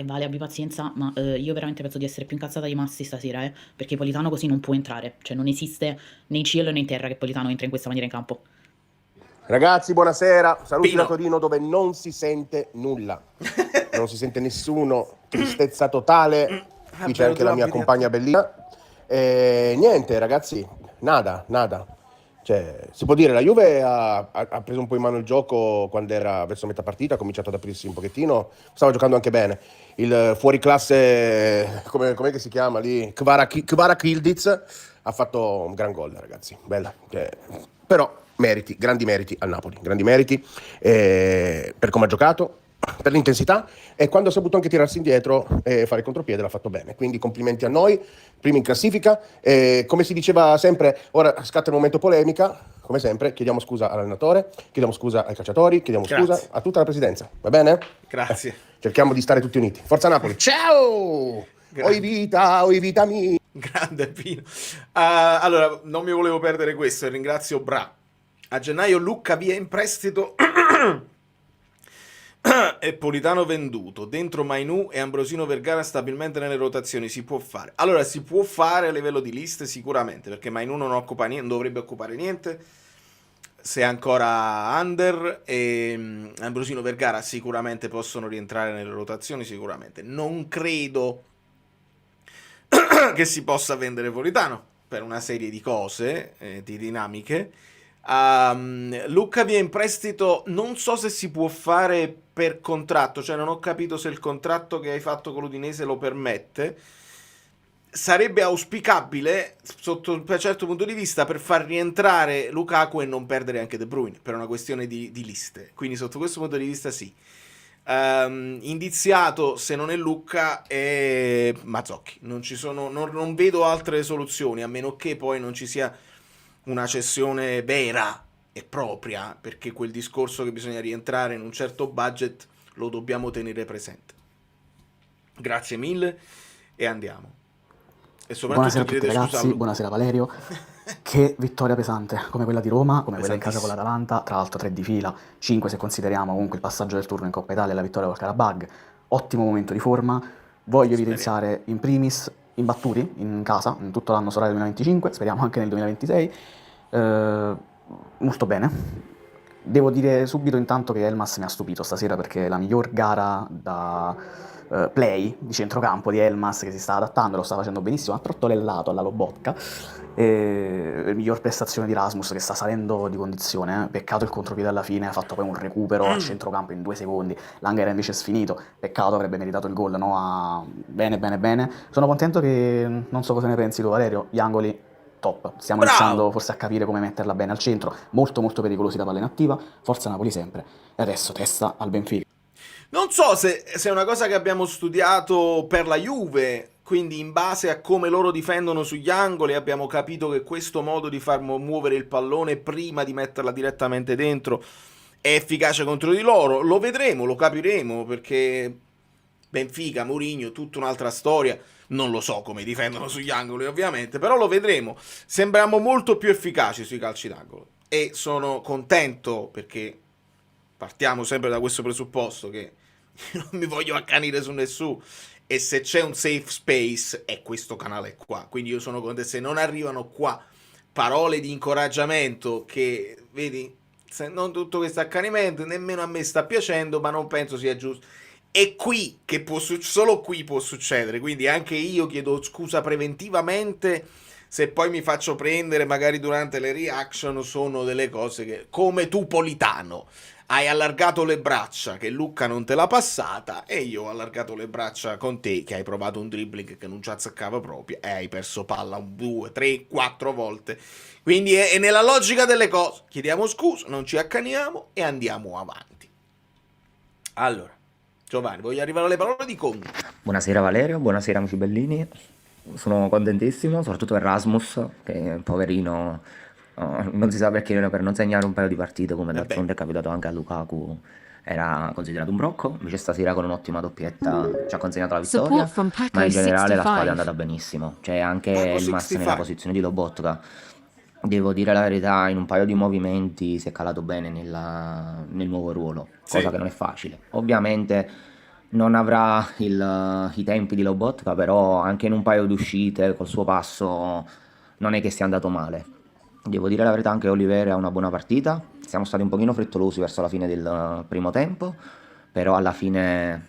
Vale, abbi pazienza, ma io veramente penso di essere più incazzata di Massi stasera, perché Politano così non può entrare, cioè non esiste né in cielo né in terra che Politano entra in questa maniera in campo. Ragazzi, buonasera. Saluti Pino. da Torino dove non si sente nulla. Non si sente nessuno. Tristezza totale. Qui c'è anche la mia compagna bellina. E niente, ragazzi, nada. Cioè, si può dire, la Juve ha preso un po' in mano il gioco quando era verso metà partita, ha cominciato ad aprirsi un pochettino, stava giocando anche bene. Il fuoriclasse, com'è che si chiama lì? Kvara Kildiz ha fatto un gran gol, ragazzi. Bella. Però grandi meriti al Napoli, grandi meriti per come ha giocato, per l'intensità, e quando ha saputo anche tirarsi indietro e fare il contropiede l'ha fatto bene, quindi complimenti a noi, primi in classifica, come si diceva sempre, ora scatta il momento polemica, come sempre chiediamo scusa all'allenatore, chiediamo scusa ai calciatori, chiediamo scusa a tutta la presidenza, va bene? Grazie. Cerchiamo di stare tutti uniti, forza Napoli, ciao! Oi vita mia! Grande Pino. Allora, non mi volevo perdere questo e ringrazio Bra. A gennaio Lucca via in prestito e Politano venduto. Dentro Mainù e Ambrosino Vergara stabilmente nelle rotazioni. Si può fare. Allora, si può fare a livello di liste sicuramente, perché Mainù non occupa niente, non dovrebbe occupare niente. Se è ancora under, e Ambrosino Vergara sicuramente possono rientrare nelle rotazioni, sicuramente. Non credo che si possa vendere Politano per una serie di cose, di dinamiche. Lucca via in prestito, non so se si può fare per contratto, cioè non ho capito se il contratto che hai fatto con l'Udinese lo permette. Sarebbe auspicabile sotto un certo punto di vista per far rientrare Lukaku e non perdere anche De Bruyne, per una questione di liste, quindi sotto questo punto di vista sì. Indiziato, se non è Lucca, è Mazzocchi. Non vedo altre soluzioni, a meno che poi non ci sia una cessione vera e propria, perché quel discorso che bisogna rientrare in un certo budget lo dobbiamo tenere presente. Grazie mille e andiamo. E Buonasera a tutti ragazzi, buonasera Valerio. Che vittoria pesante, come quella di Roma, come quella in casa con l'Atalanta, tra l'altro 3 di fila, 5 se consideriamo comunque il passaggio del turno in Coppa Italia e la vittoria col Karabag. Ottimo momento di forma. Voglio evidenziare in primis imbattuti in casa, in tutto l'anno solare 2025, speriamo anche nel 2026. Molto bene. Devo dire subito intanto che Elmas mi ha stupito stasera, perché la miglior gara da play di centrocampo di Elmas, che si sta adattando, lo sta facendo benissimo, ha trottolellato alla Lobotka. Miglior prestazione di Rasmus, che sta salendo di condizione. Peccato il contropiede alla fine, ha fatto poi un recupero a centrocampo in 2 secondi. L'Anga era invece sfinito, peccato, avrebbe meritato il gol, no? Bene, bene, bene. Sono contento che, non so cosa ne pensi tu Valerio, gli angoli top. Stiamo iniziando forse a capire come metterla bene al centro, molto molto pericolosi da palla inattiva. Forza Napoli sempre. E adesso testa al Benfica. Non so se è una cosa che abbiamo studiato per la Juve, quindi in base a come loro difendono sugli angoli abbiamo capito che questo modo di far muovere il pallone prima di metterla direttamente dentro è efficace contro di loro. Lo vedremo, lo capiremo, perché Benfica, Mourinho, tutta un'altra storia. Non lo so come difendono sugli angoli ovviamente, però lo vedremo. Sembriamo molto più efficaci sui calci d'angolo e sono contento, perché partiamo sempre da questo presupposto che non mi voglio accanire su nessuno, e se c'è un safe space è questo canale qua, quindi io sono contento. Se non arrivano qua parole di incoraggiamento, che vedi, se non tutto questo accanimento nemmeno a me sta piacendo, ma non penso sia giusto. È qui che solo qui può succedere, quindi anche io chiedo scusa preventivamente se poi mi faccio prendere magari durante le reaction. Sono delle cose che, come tu Politano, hai allargato le braccia che Lucca non te l'ha passata, e io ho allargato le braccia con te che hai provato un dribbling che non ci azzeccava proprio e hai perso palla 2, 3, 4 volte. Quindi è nella logica delle cose. Chiediamo scusa, non ci accaniamo e andiamo avanti. Allora, Giovanni, voglio arrivare alle parole di Conte. Buonasera Valerio, buonasera amici bellini. Sono contentissimo, soprattutto per Rasmus, che poverino non si sa perché, per non segnare un paio di partite, come d'altronde è capitato anche a Lukaku, era considerato un brocco. Invece stasera con un'ottima doppietta ci ha consegnato la vittoria, ma in generale la squadra è andata benissimo. C'è anche Elmas nella posizione di Lobotka. Devo dire la verità, in un paio di movimenti si è calato bene nel nuovo ruolo, cosa che non è facile. Ovviamente non avrà i tempi di Lobotka, però anche in un paio di uscite col suo passo non è che sia andato male. Devo dire la verità, anche Olivieri ha una buona partita. Siamo stati un pochino frettolosi verso la fine del primo tempo, però alla fine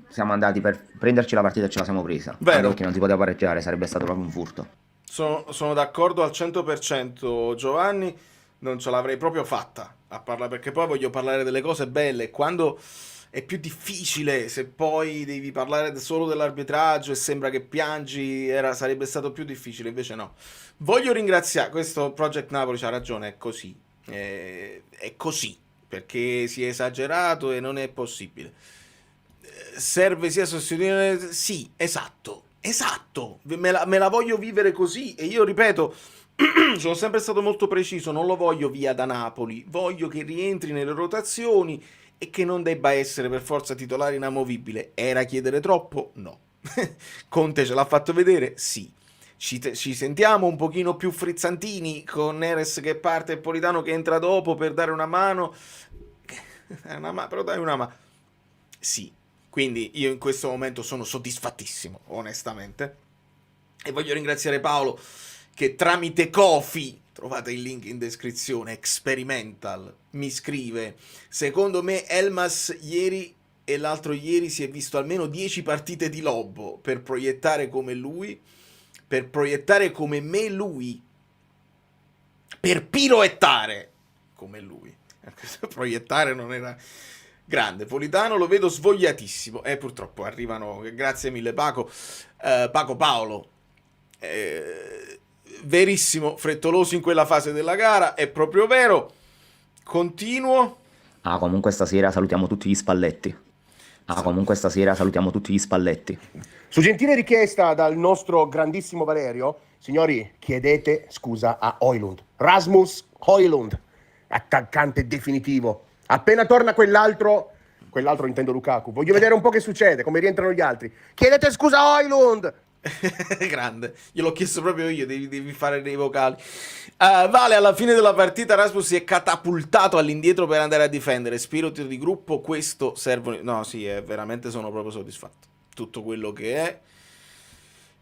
siamo andati per prenderci la partita e ce la siamo presa. Anche perché non si poteva pareggiare, sarebbe stato proprio un furto. Sono d'accordo al 100%, Giovanni, non ce l'avrei proprio fatta a parlare, perché poi voglio parlare delle cose belle. Quando è più difficile, se poi devi parlare solo dell'arbitraggio e sembra che piangi, sarebbe stato più difficile, invece no. Voglio ringraziare, questo Project Napoli c'ha ragione, è così, è così, perché si è esagerato e non è possibile. Serve sia sostituire, sì, esatto, me la voglio vivere così, e io ripeto, sono sempre stato molto preciso, non lo voglio via da Napoli, voglio che rientri nelle rotazioni e che non debba essere per forza titolare inamovibile. Era chiedere troppo? No. Conte ce l'ha fatto vedere? Sì. ci sentiamo un pochino più frizzantini con Neres che parte e Politano che entra dopo per dare una mano. Però dai una mano. Sì, quindi io in questo momento sono soddisfattissimo, onestamente. E voglio ringraziare Paolo che tramite Ko-fi, trovate il link in descrizione, Experimental, mi scrive: secondo me Elmas ieri e l'altro ieri si è visto almeno 10 partite di Lobbo per proiettare come lui, per proiettare come me lui, per piroettare come lui. Proiettare non era grande. Politano lo vedo svogliatissimo e purtroppo arrivano, grazie mille Paco, Paolo, verissimo, frettolosi in quella fase della gara, è proprio vero. Continuo. Comunque stasera salutiamo tutti gli Spalletti. Su gentile richiesta dal nostro grandissimo Valerio, signori, chiedete scusa a Højlund. Rasmus Højlund, attaccante definitivo. Appena torna quell'altro intendo Lukaku, voglio vedere un po' che succede, come rientrano gli altri. Chiedete scusa a Højlund! Grande, gliel'ho chiesto proprio io, devi fare dei vocali. Vale, alla fine della partita Rasmus si è catapultato all'indietro per andare a difendere. Spirito di gruppo, questo serve. No, sì, veramente sono proprio soddisfatto. Tutto quello che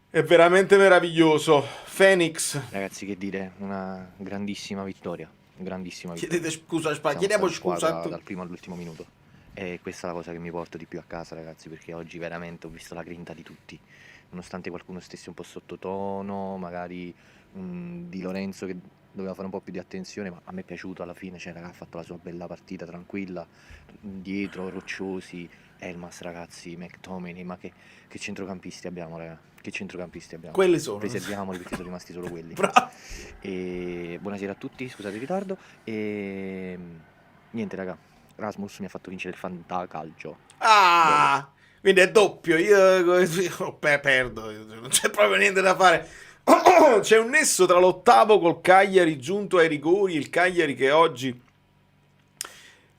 è veramente meraviglioso. Phoenix. Ragazzi, che dire, una grandissima vittoria. Chiedete scusa, chiediamo scusa dal primo all'ultimo minuto. E questa è la cosa che mi porto di più a casa, ragazzi, perché oggi veramente ho visto la grinta di tutti. Nonostante qualcuno stesse un po' sottotono, magari Di Lorenzo che doveva fare un po' più di attenzione, ma a me è piaciuto alla fine, cioè, ha fatto la sua bella partita tranquilla, dietro, Rocciosi, Elmas, ragazzi, McTominay, ma che centrocampisti abbiamo, raga, Quelli sono. Preserviamoli perché sono rimasti solo quelli. Bravo. E buonasera a tutti, scusate il ritardo, e niente, raga, Rasmus mi ha fatto vincere il fantacalcio. Quindi è doppio. Io perdo, non c'è proprio niente da fare. C'è un nesso tra l'ottavo col Cagliari giunto ai rigori, il Cagliari che oggi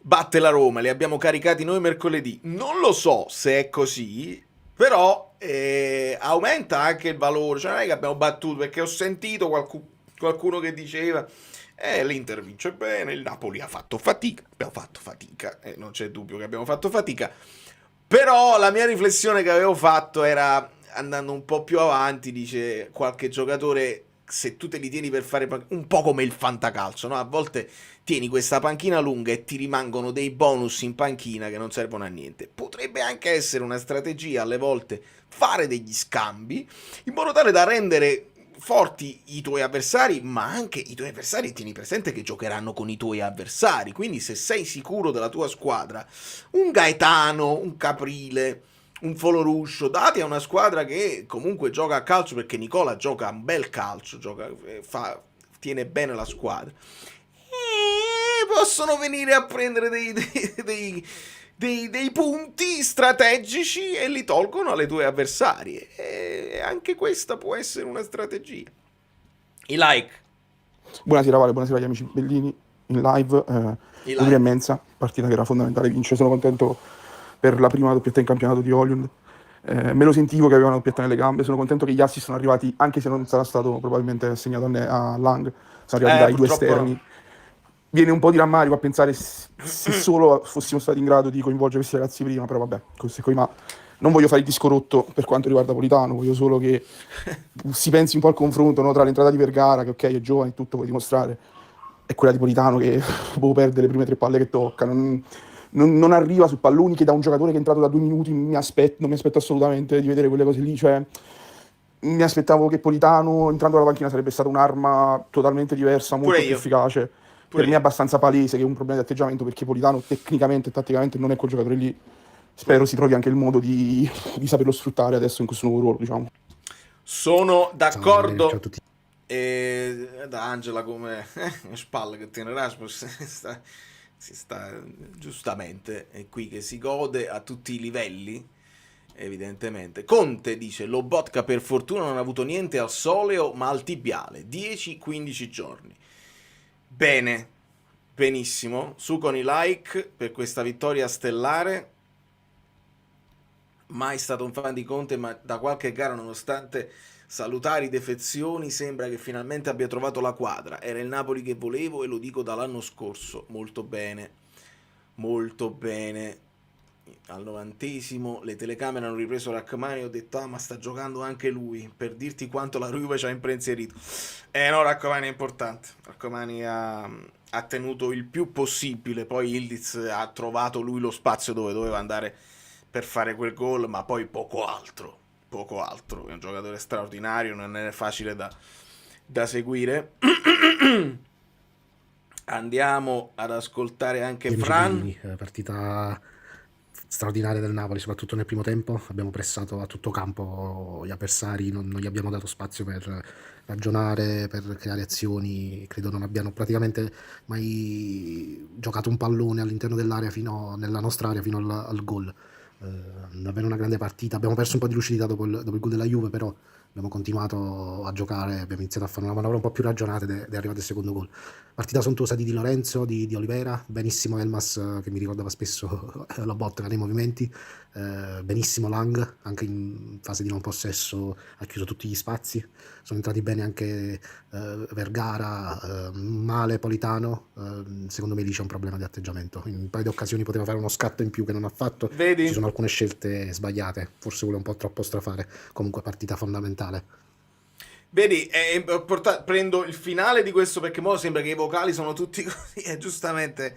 batte la Roma, li abbiamo caricati noi mercoledì. Non lo so se è così, però aumenta anche il valore, cioè non è che abbiamo battuto, perché ho sentito qualcuno che diceva l'Inter vince bene, il Napoli ha fatto fatica, abbiamo fatto fatica, non c'è dubbio che abbiamo fatto fatica. Però la mia riflessione che avevo fatto era, andando un po' più avanti, dice qualche giocatore, se tu te li tieni per fare un po' come il fantacalcio, no? A volte tieni questa panchina lunga e ti rimangono dei bonus in panchina che non servono a niente. Potrebbe anche essere una strategia alle volte fare degli scambi in modo tale da rendere forti i tuoi avversari, ma anche i tuoi avversari tieni presente che giocheranno con i tuoi avversari, quindi se sei sicuro della tua squadra, un Gaetano, un Caprile, un Foloruscio, dati a una squadra che comunque gioca a calcio, perché Nicola gioca un bel calcio, tiene bene la squadra, e possono venire a prendere dei punti strategici e li tolgono alle tue avversarie, e anche questa può essere una strategia. I like. Buonasera Vale, buonasera agli amici bellini in live. Un'ora e mezza, partita che era fondamentale vincere. Sono contento per la prima doppietta in campionato di Højlund. Me lo sentivo che aveva una doppietta nelle gambe. Sono contento che gli assist sono arrivati, anche se non sarà stato probabilmente assegnato a Lang, sono arrivati dai due esterni. Viene un po' di rammarico a pensare se solo fossimo stati in grado di coinvolgere questi ragazzi prima, però vabbè, ma non voglio fare il disco rotto per quanto riguarda Politano, voglio solo che si pensi un po' al confronto, no, tra l'entrata di Vergara, che ok è giovane e tutto, può dimostrare, e quella di Politano che può perdere le prime 3 palle che tocca, non arriva su palloni che da un giocatore che è entrato da 2 minuti non mi aspetto assolutamente di vedere quelle cose lì, cioè mi aspettavo che Politano entrando dalla panchina sarebbe stata un'arma totalmente diversa, molto più efficace. Per me è abbastanza palese che è un problema di atteggiamento, perché Politano tecnicamente e tatticamente non è quel giocatore lì. Spero si trovi anche il modo di saperlo sfruttare adesso in questo nuovo ruolo, diciamo. Sono d'accordo. Ciao a tutti. Da Angela come spalle che tiene Rasmus si sta giustamente, è qui che si gode a tutti i livelli, evidentemente. Conte dice: Lobotka per fortuna non ha avuto niente al soleo ma al tibiale, 10-15 giorni. Bene, benissimo, su con i like per questa vittoria stellare. Mai stato un fan di Conte, ma da qualche gara, nonostante Salutari, defezioni, sembra che finalmente abbia trovato la quadra. Era il Napoli che volevo e lo dico dall'anno scorso. Molto bene, molto bene. Al 90esimo le telecamere hanno ripreso Rachmani, ho detto ma sta giocando anche lui, per dirti quanto la Juve ci ha imprensierito. No, Rachmani è importante. Rachmani ha tenuto il più possibile, poi Ildiz ha trovato lui lo spazio dove doveva andare per fare quel gol, ma poi poco altro, è un giocatore straordinario, non è facile da seguire. Andiamo ad ascoltare anche Fran. Partita straordinaria del Napoli, soprattutto nel primo tempo. Abbiamo pressato a tutto campo gli avversari, non gli abbiamo dato spazio per ragionare, per creare azioni. Credo non abbiano praticamente mai giocato un pallone all'interno dell'area nella nostra area fino al gol. Davvero una grande partita. Abbiamo perso un po' di lucidità dopo il gol della Juve, però abbiamo continuato a giocare, abbiamo iniziato a fare una manovra un po' più ragionata ed è arrivato il secondo gol. Partita sontuosa di Lorenzo, di Olivera, benissimo Elmas che mi ricordava spesso la botta nei movimenti, benissimo Lang, anche in fase di non possesso ha chiuso tutti gli spazi, sono entrati bene anche Vergara, male Politano, secondo me lì c'è un problema di atteggiamento, in un paio di occasioni poteva fare uno scatto in più che non ha fatto. Vedi? Ci sono alcune scelte sbagliate, forse vuole un po' troppo strafare, comunque partita fondamentale. Vedi, prendo il finale di questo perché mo sembra che i vocali sono tutti così, e giustamente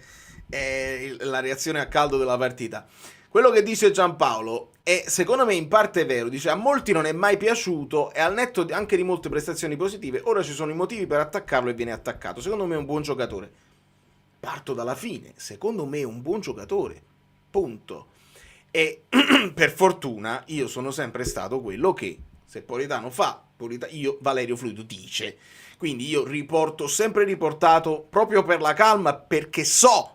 la reazione a caldo della partita. Quello che dice Giampaolo è secondo me in parte vero, dice a molti non è mai piaciuto e al netto anche di molte prestazioni positive, ora ci sono i motivi per attaccarlo e viene attaccato. Secondo me è un buon giocatore. Parto dalla fine, secondo me è un buon giocatore, punto. E per fortuna io sono sempre stato quello che se Politano fa, Valerio Fluido dice. Quindi io sempre riportato proprio per la calma, perché so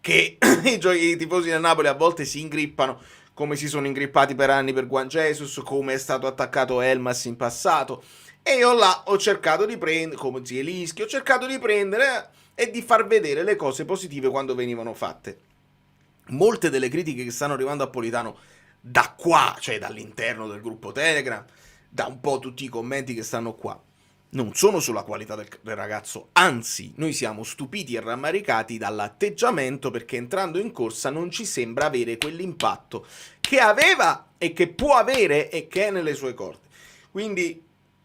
che i tifosi del Napoli a volte si ingrippano, come si sono ingrippati per anni per Juan Jesus, come è stato attaccato Elmas in passato. E io là ho cercato di prendere, come Zielinski, ho cercato di prendere e di far vedere le cose positive quando venivano fatte. Molte delle critiche che stanno arrivando a Politano da qua, cioè dall'interno del gruppo Telegram, da un po' tutti i commenti che stanno qua, non sono sulla qualità del ragazzo, anzi noi siamo stupiti e rammaricati dall'atteggiamento, perché entrando in corsa non ci sembra avere quell'impatto che aveva e che può avere e che è nelle sue corde. Quindi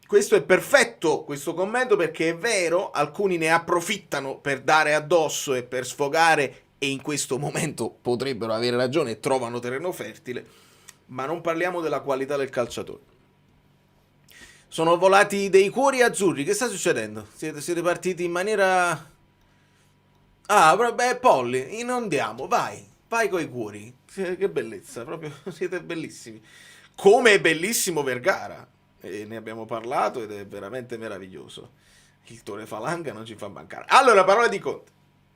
questo è perfetto, questo commento, perché è vero, alcuni ne approfittano per dare addosso e per sfogare, e in questo momento potrebbero avere ragione e trovano terreno fertile, ma non parliamo della qualità del calciatore. Sono volati dei cuori azzurri, che sta succedendo? Siete partiti in maniera... vabbè, Polli, inondiamo, vai coi cuori, che bellezza, proprio siete bellissimi. Come è bellissimo Vergara, e ne abbiamo parlato ed è veramente meraviglioso. Il Tore Falanga non ci fa mancare. Allora, parola di Conte.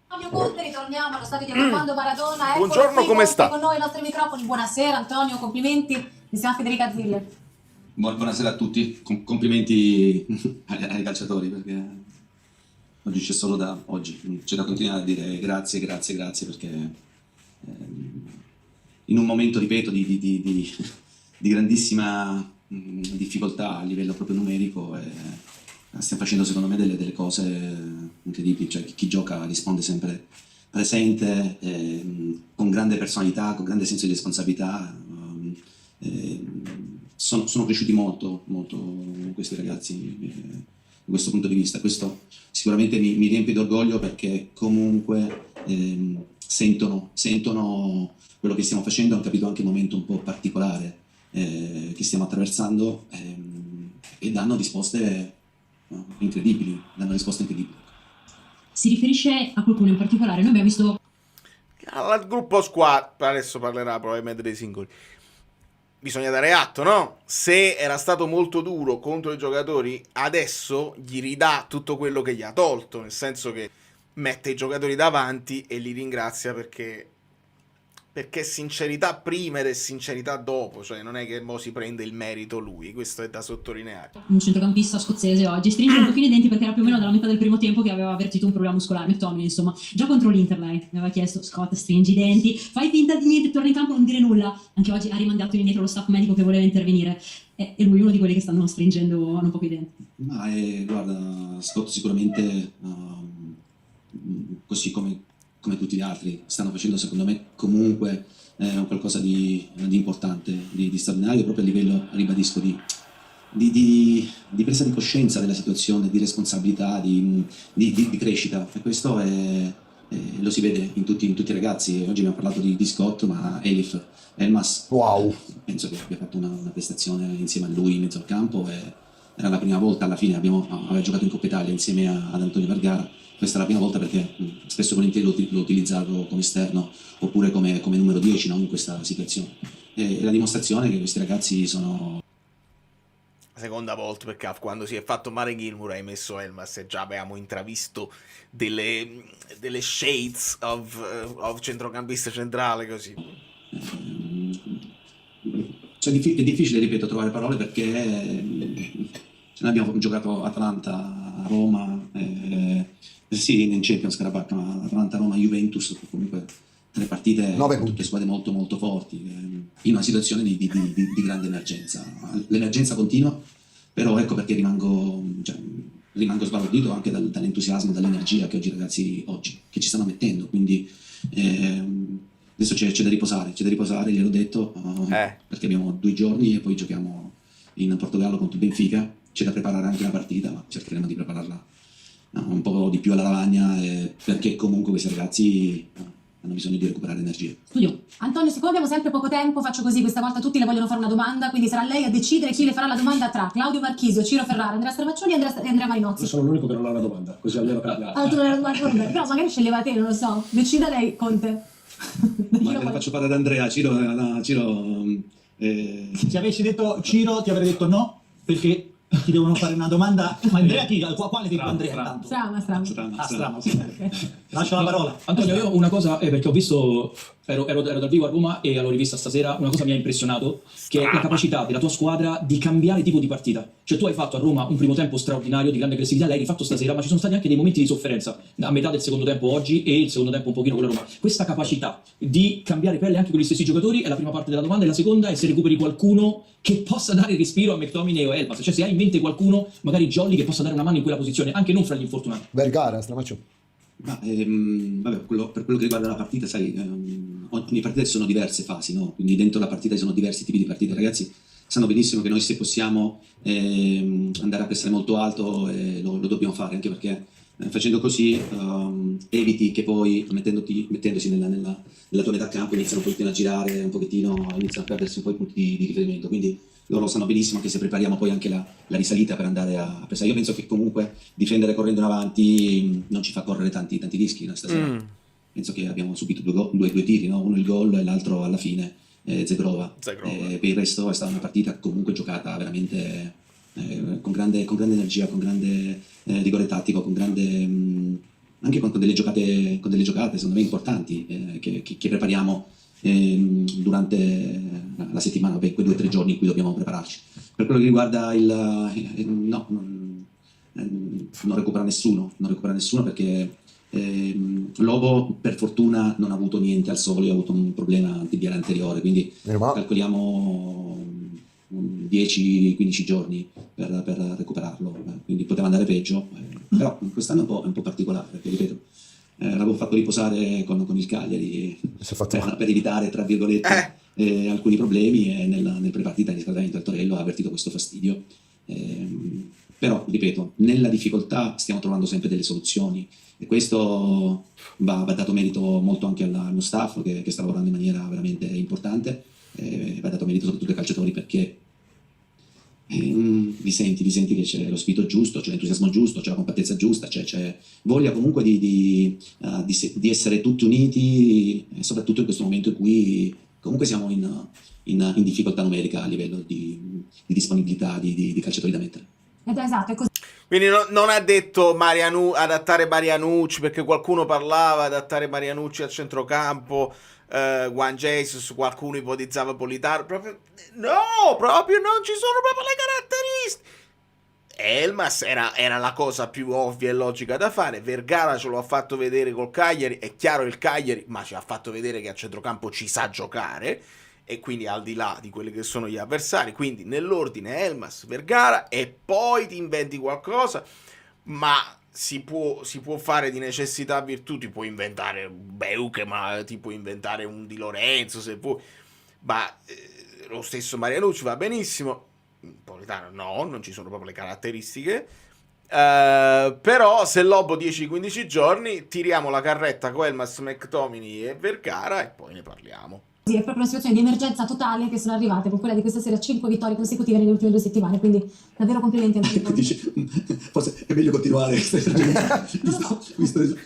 Antonio Conte, ritorniamo allo stadio di Armando Maradona. Buongiorno, come sta? Con noi ai nostri microfoni. Buonasera Antonio, complimenti. Mi chiamo Federica Zille. Buonasera a tutti, complimenti ai calciatori, perché oggi c'è da continuare a dire grazie, perché in un momento, ripeto, di grandissima difficoltà a livello proprio numerico, stiamo facendo secondo me delle cose incredibili, cioè chi gioca risponde sempre presente, con grande personalità, con grande senso di responsabilità. Sono cresciuti molto questi ragazzi da questo punto di vista. Questo sicuramente mi riempie d'orgoglio, perché comunque sentono quello che stiamo facendo. Hanno capito anche il momento un po' particolare che stiamo attraversando, e danno risposte incredibili. Si riferisce a qualcuno in particolare? Noi abbiamo visto al gruppo squad, adesso parlerà probabilmente dei singoli. Bisogna dare atto, no? Se era stato molto duro contro i giocatori, adesso gli ridà tutto quello che gli ha tolto, nel senso che mette i giocatori davanti e li ringrazia perché sincerità prima ed è sincerità dopo, cioè non è che mo si prende il merito lui, questo è da sottolineare. un centrocampista scozzese oggi, stringe un pochino i denti perché era più o meno dalla metà del primo tempo che aveva avvertito un problema muscolare. McTominay, insomma, già contro l'Inter lei mi aveva chiesto: Scott, stringi i denti, fai finta di niente, torna in campo, non dire nulla. Anche oggi ha rimandato indietro lo staff medico che voleva intervenire. e lui è uno di quelli che stanno stringendo un po' i denti. Ma guarda, Scott sicuramente, così come tutti gli altri, stanno facendo secondo me comunque un qualcosa di importante, di straordinario, proprio a livello, ribadisco, di presa di coscienza della situazione, di responsabilità, di crescita. E questo lo si vede in tutti i ragazzi. Oggi abbiamo parlato di Scott, ma Elmas, wow, penso che abbia fatto una prestazione insieme a lui in mezzo al campo. Era la prima volta, alla fine aveva giocato in Coppa Italia insieme ad Antonio Vergara. Questa è la prima volta perché spesso e volentieri l'ho utilizzato come esterno oppure come numero 10, no? In questa situazione. È la dimostrazione che questi ragazzi sono... La seconda volta perché quando si è fatto male Gilmour hai messo Elmas e già avevamo intravisto delle shades of centrocampista centrale così. Cioè, è difficile, ripeto, trovare parole perché noi abbiamo giocato Atalanta, Roma, sì, in Champions Carabacca, ma Atalanta, Roma, Juventus, comunque 3 partite con tutte squadre molto molto forti, in una situazione di grande emergenza. L'emergenza continua, però ecco perché rimango sbalordito anche dall'entusiasmo, dall'energia che oggi i ragazzi che ci stanno mettendo, quindi adesso c'è da riposare, gliel'ho detto, perché abbiamo 2 giorni e poi giochiamo in Portogallo contro il Benfica, c'è da preparare anche la partita, ma cercheremo di prepararla un po' di più alla lavagna, perché comunque questi ragazzi hanno bisogno di recuperare energie. Studio. Antonio, siccome abbiamo sempre poco tempo, faccio così, questa volta tutti le vogliono fare una domanda, quindi sarà lei a decidere chi le farà la domanda tra Claudio Marchisio, Ciro Ferrara, Andrea Stravaccioni e Andrea Marinozzi. Io sono l'unico che non ha una domanda, così almeno cambia. Ah, tu non hai una domanda, vabbè, però magari sceglieva te, non lo so. Decida lei, Conte. Ma gliela faccio fare ad Andrea, Ciro... Se avessi detto Ciro ti avrei detto no, perché ti devono fare una domanda. Ma Andrea chi? Quale tipo Andrea intanto? Strama. Sì. Lascia la parola. Antonio, io una cosa, perché ho visto, ero dal vivo a Roma e l'ho rivista stasera, una cosa mi ha impressionato, che è la capacità della tua squadra di cambiare tipo di partita. Cioè tu hai fatto a Roma un primo tempo straordinario, di grande aggressività, l'hai rifatto stasera, ma ci sono stati anche dei momenti di sofferenza, a metà del secondo tempo oggi e il secondo tempo un pochino con la Roma. Questa capacità di cambiare pelle anche con gli stessi giocatori è la prima parte della domanda, e la seconda è se recuperi qualcuno che possa dare respiro a McTominay o Elmas, cioè se hai in mente qualcuno, magari Jolly, che possa dare una mano in quella posizione, anche non fra gli infortunati. Vergara, Stramaccio. Ma, vabbè, per quello che riguarda la partita, sai, ogni partita ci sono diverse fasi, no? Quindi dentro la partita ci sono diversi tipi di partite. Ragazzi sanno benissimo che noi, se possiamo andare a pressare molto alto, lo dobbiamo fare, anche perché facendo così eviti che poi, mettendosi nella tua metà campo, iniziano un pochettino a girare un pochettino, iniziano a perdersi un po' i punti di riferimento. Quindi loro sanno benissimo che se prepariamo poi anche la risalita per andare a pressare. Io penso che comunque difendere correndo in avanti non ci fa correre tanti rischi, no, stasera. Penso che abbiamo subito due tiri, no? Uno il gol e l'altro alla fine Zegrova. Per il resto è stata una partita comunque giocata veramente con grande energia, con grande rigore tattico, con grande anche con delle giocate secondo me importanti che prepariamo durante la settimana, quei 2 o 3 giorni in cui dobbiamo prepararci. Per quello che riguarda non recupera nessuno perché Lobo per fortuna non ha avuto niente al sole, ha avuto un problema tibiale anteriore, quindi calcoliamo 10-15 giorni per recuperarlo, quindi poteva andare peggio, però quest'anno è un po' particolare, perché ripeto, l'avevo fatto riposare con il Cagliari per evitare, tra virgolette, alcuni problemi, e nel prepartita di riscaldamento al Torello ha avvertito questo fastidio. Però, ripeto, nella difficoltà stiamo trovando sempre delle soluzioni, e questo va dato merito molto anche al mio staff che sta lavorando in maniera veramente importante, va dato merito soprattutto ai calciatori, perché vi senti che c'è lo spirito giusto, c'è l'entusiasmo giusto, c'è la compattezza giusta, c'è voglia comunque di essere tutti uniti, e soprattutto in questo momento in cui comunque siamo in difficoltà numerica a livello di disponibilità di calciatori da mettere. Esatto, è così. Quindi non ha detto adattare Marianucci, perché qualcuno parlava adattare Marianucci al centrocampo, Juan Jesus, qualcuno ipotizzava Politano, proprio non ci sono proprio le caratteristiche. Elmas era la cosa più ovvia e logica da fare. Vergara ce lo ha fatto vedere col Cagliari, è chiaro il Cagliari, ma ci ha fatto vedere che a centrocampo ci sa giocare, e quindi al di là di quelli che sono gli avversari, quindi nell'ordine Elmas, Vergara, e poi ti inventi qualcosa, ma si può fare di necessità virtù, ti puoi inventare un Beuke, ma ti puoi inventare un Di Lorenzo se vuoi, ma lo stesso Marianucci va benissimo, Politano no, non ci sono proprio le caratteristiche. Però se Lobo 10-15 giorni tiriamo la carretta con Elmas, McTominay e Vergara e poi ne parliamo. Sì, è proprio una situazione di emergenza totale che sono arrivate con quella di questa sera 5 vittorie consecutive nelle ultime 2 settimane, quindi davvero complimenti a tutti. Dici, forse è meglio continuare.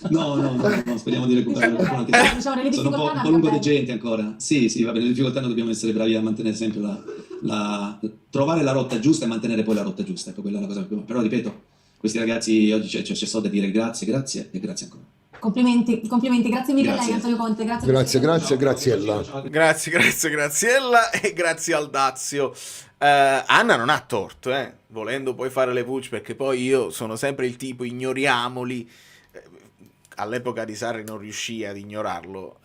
No, speriamo di recuperare anche Diciamo, nelle sono un po' lungo gente ancora. Sì, vabbè, nelle difficoltà noi dobbiamo essere bravi a mantenere sempre trovare la rotta giusta e mantenere poi la rotta giusta, ecco, quella è la cosa più. Però ripeto, questi ragazzi oggi c'è so da dire grazie e grazie ancora. Complimenti, grazie mille a lei Antonio Conte, Graziella. Graziella e grazie al Dazio. Anna non ha torto, volendo poi fare le pulci, perché poi io sono sempre il tipo ignoriamoli. All'epoca di Sarri non riuscii ad ignorarlo,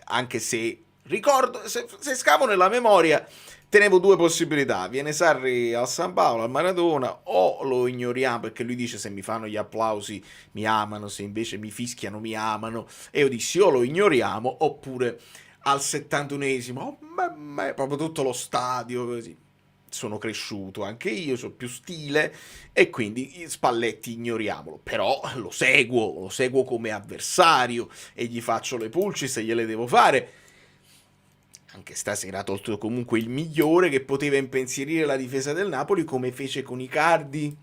anche se ricordo, se scavo nella memoria, tenevo 2 possibilità: viene Sarri al San Paolo, al Maradona, o lo ignoriamo perché lui dice se mi fanno gli applausi mi amano, se invece mi fischiano mi amano, e io dissi o lo ignoriamo oppure al 71esimo proprio tutto lo stadio così. Sono cresciuto anche io, ho più stile e quindi Spalletti ignoriamolo, però lo seguo come avversario e gli faccio le pulci se gliele devo fare. Anche stasera ha tolto comunque il migliore che poteva impensierire la difesa del Napoli, come fece con Icardi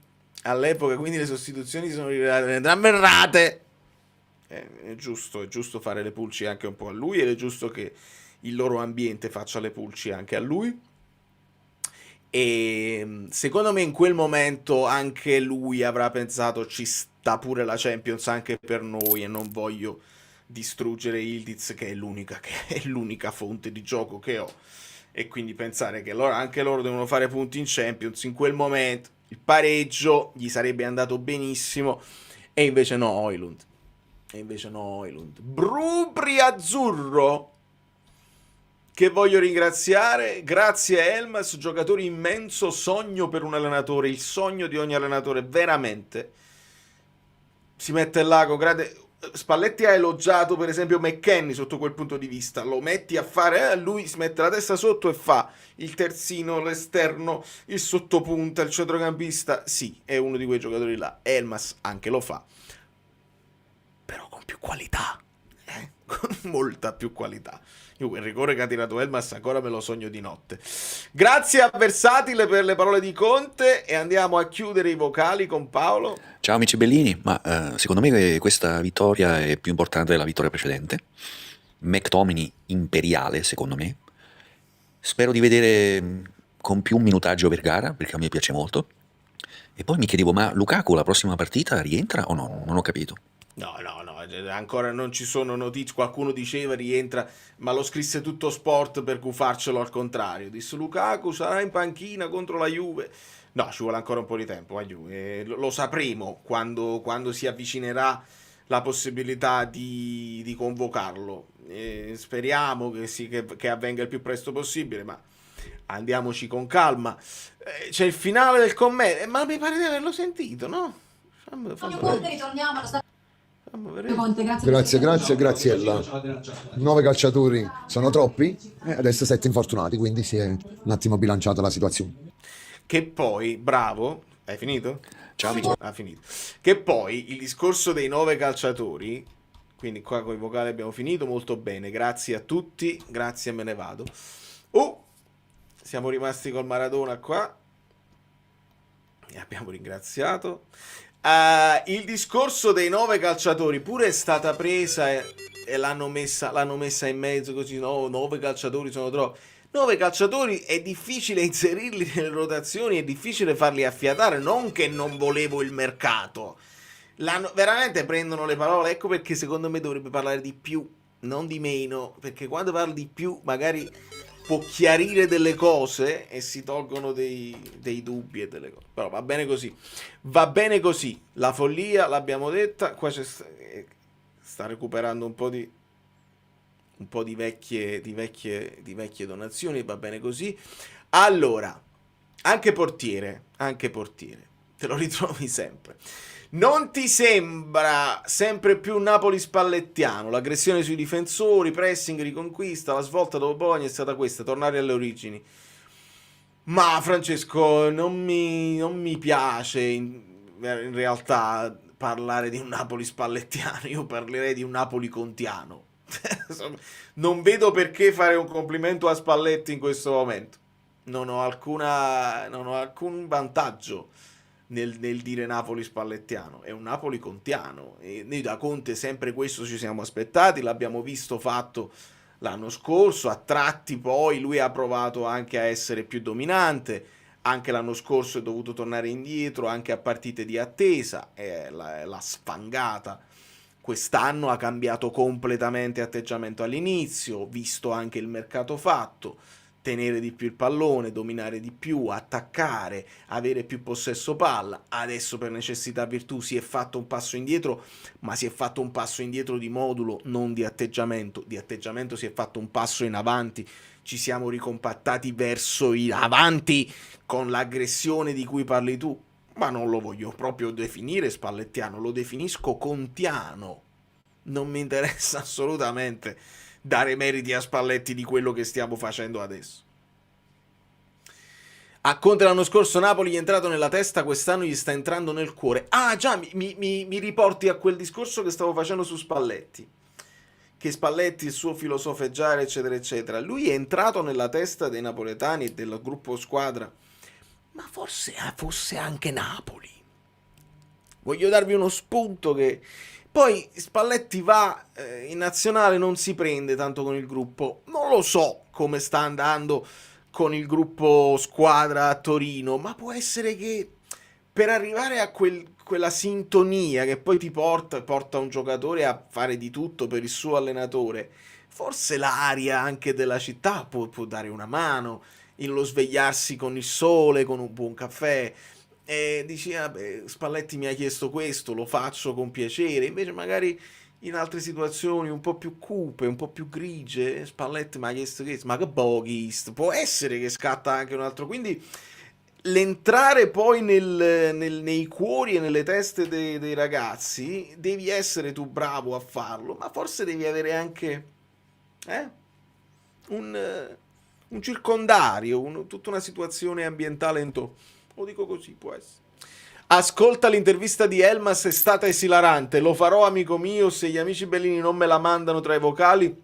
all'epoca, quindi le sostituzioni sono entrambe errate. È giusto fare le pulci anche un po' a lui, ed è giusto che il loro ambiente faccia le pulci anche a lui. E secondo me in quel momento anche lui avrà pensato ci sta pure la Champions anche per noi e non voglio distruggere Yildiz che è l'unica fonte di gioco che ho, e quindi pensare che anche loro devono fare punti in Champions in quel momento, il pareggio gli sarebbe andato benissimo, e invece no Højlund. Brubri Azzurro, che voglio ringraziare, grazie a Elmas, giocatore immenso, sogno per un allenatore, il sogno di ogni allenatore, veramente si mette là con grande. Spalletti ha elogiato per esempio McKennie sotto quel punto di vista, lo metti a fare, lui si mette la testa sotto e fa il terzino, l'esterno, il sottopunta, il centrocampista, sì, è uno di quei giocatori là. Elmas anche lo fa, però con più qualità, con molta più qualità. Io quel rigore che ha tirato Elmas ancora me lo sogno di notte. Grazie a Versatile per le parole di Conte, e andiamo a chiudere i vocali con Paolo. Ciao amici bellini, ma secondo me questa vittoria è più importante della vittoria precedente. McTominay imperiale secondo me. Spero di vedere con più minutaggio Vergara, perché a me piace molto. E poi mi chiedevo, ma Lukaku la prossima partita rientra o no? Non ho capito. No, ancora non ci sono notizie. Qualcuno diceva rientra, ma lo scrisse Tutto Sport per gufarcelo al contrario. Disse Lukaku sarà in panchina contro la Juve. No, ci vuole ancora un po' di tempo. Lo sapremo quando si avvicinerà la possibilità di convocarlo. Speriamo che avvenga il più presto possibile, ma andiamoci con calma. C'è il finale del commento, ma mi pare di averlo sentito, no? Ritorniamo allo stadio. Graziella. 9 calciatori sono troppi, adesso 7 infortunati, quindi si è un attimo bilanciata la situazione. Che poi, bravo, hai finito? Ciao amici. Ha finito. Che poi il discorso dei 9 calciatori, quindi qua con i vocali abbiamo finito, molto bene, grazie a tutti, grazie, me ne vado. Siamo rimasti col Maradona qua, e abbiamo ringraziato. Il discorso dei 9 calciatori pure è stata presa e l'hanno messa in mezzo così, no, 9 calciatori sono troppi. 9 calciatori è difficile inserirli nelle rotazioni, è difficile farli affiatare, non che non volevo il mercato. Veramente prendono le parole, ecco perché secondo me dovrebbe parlare di più, non di meno, perché quando parli di più magari può chiarire delle cose e si tolgono dei dubbi e delle cose. Però va bene così, la follia l'abbiamo detta, qua sta recuperando un po' di un po' di vecchie donazioni, va bene così. Allora, anche portiere, te lo ritrovi sempre. Non ti sembra sempre più Napoli spallettiano? L'aggressione sui difensori, pressing, riconquista, la svolta dopo Bologna è stata questa, tornare alle origini. Ma Francesco, non mi piace in realtà parlare di un Napoli spallettiano, io parlerei di un Napoli contiano. Non vedo perché fare un complimento a Spalletti in questo momento. Non ho alcun vantaggio nel dire Napoli spallettiano, è un Napoli contiano. E noi da Conte sempre questo ci siamo aspettati, l'abbiamo visto fatto l'anno scorso, a tratti poi lui ha provato anche a essere più dominante, anche l'anno scorso è dovuto tornare indietro, anche a partite di attesa, l'ha sfangata. Quest'anno ha cambiato completamente atteggiamento all'inizio, visto anche il mercato fatto, tenere di più il pallone, dominare di più, attaccare, avere più possesso palla. Adesso per necessità virtù si è fatto un passo indietro, ma si è fatto un passo indietro di modulo, non di atteggiamento. Di atteggiamento si è fatto un passo in avanti, ci siamo ricompattati verso in avanti con l'aggressione di cui parli tu. Ma non lo voglio proprio definire spallettiano, lo definisco contiano. Non mi interessa assolutamente dare meriti a Spalletti di quello che stiamo facendo adesso. A Conte l'anno scorso Napoli gli è entrato nella testa, quest'anno gli sta entrando nel cuore. Ah già, mi riporti a quel discorso che stavo facendo su Spalletti. Che Spalletti, il suo filosofeggiare, eccetera, eccetera. Lui è entrato nella testa dei napoletani e del gruppo squadra. Ma forse fosse anche Napoli. Voglio darvi uno spunto che... Poi Spalletti va in nazionale, non si prende tanto con il gruppo. Non lo so come sta andando con il gruppo squadra a Torino, ma può essere che per arrivare a quella sintonia che poi ti porta un giocatore a fare di tutto per il suo allenatore, forse l'aria anche della città può dare una mano, in lo svegliarsi con il sole, con un buon caffè, e dici, vabbè, Spalletti mi ha chiesto questo, lo faccio con piacere. Invece magari in altre situazioni un po' più cupe, un po' più grigie, Spalletti mi ha chiesto questo, ma che boghist, può essere che scatta anche un altro. Quindi l'entrare poi nei cuori e nelle teste dei ragazzi, devi essere tu bravo a farlo, ma forse devi avere anche un circondario, tutta una situazione ambientale intorno. Lo dico così, può essere. Ascolta l'intervista di Elmas, è stata esilarante. Lo farò, amico mio, se gli amici Bellini non me la mandano tra i vocali.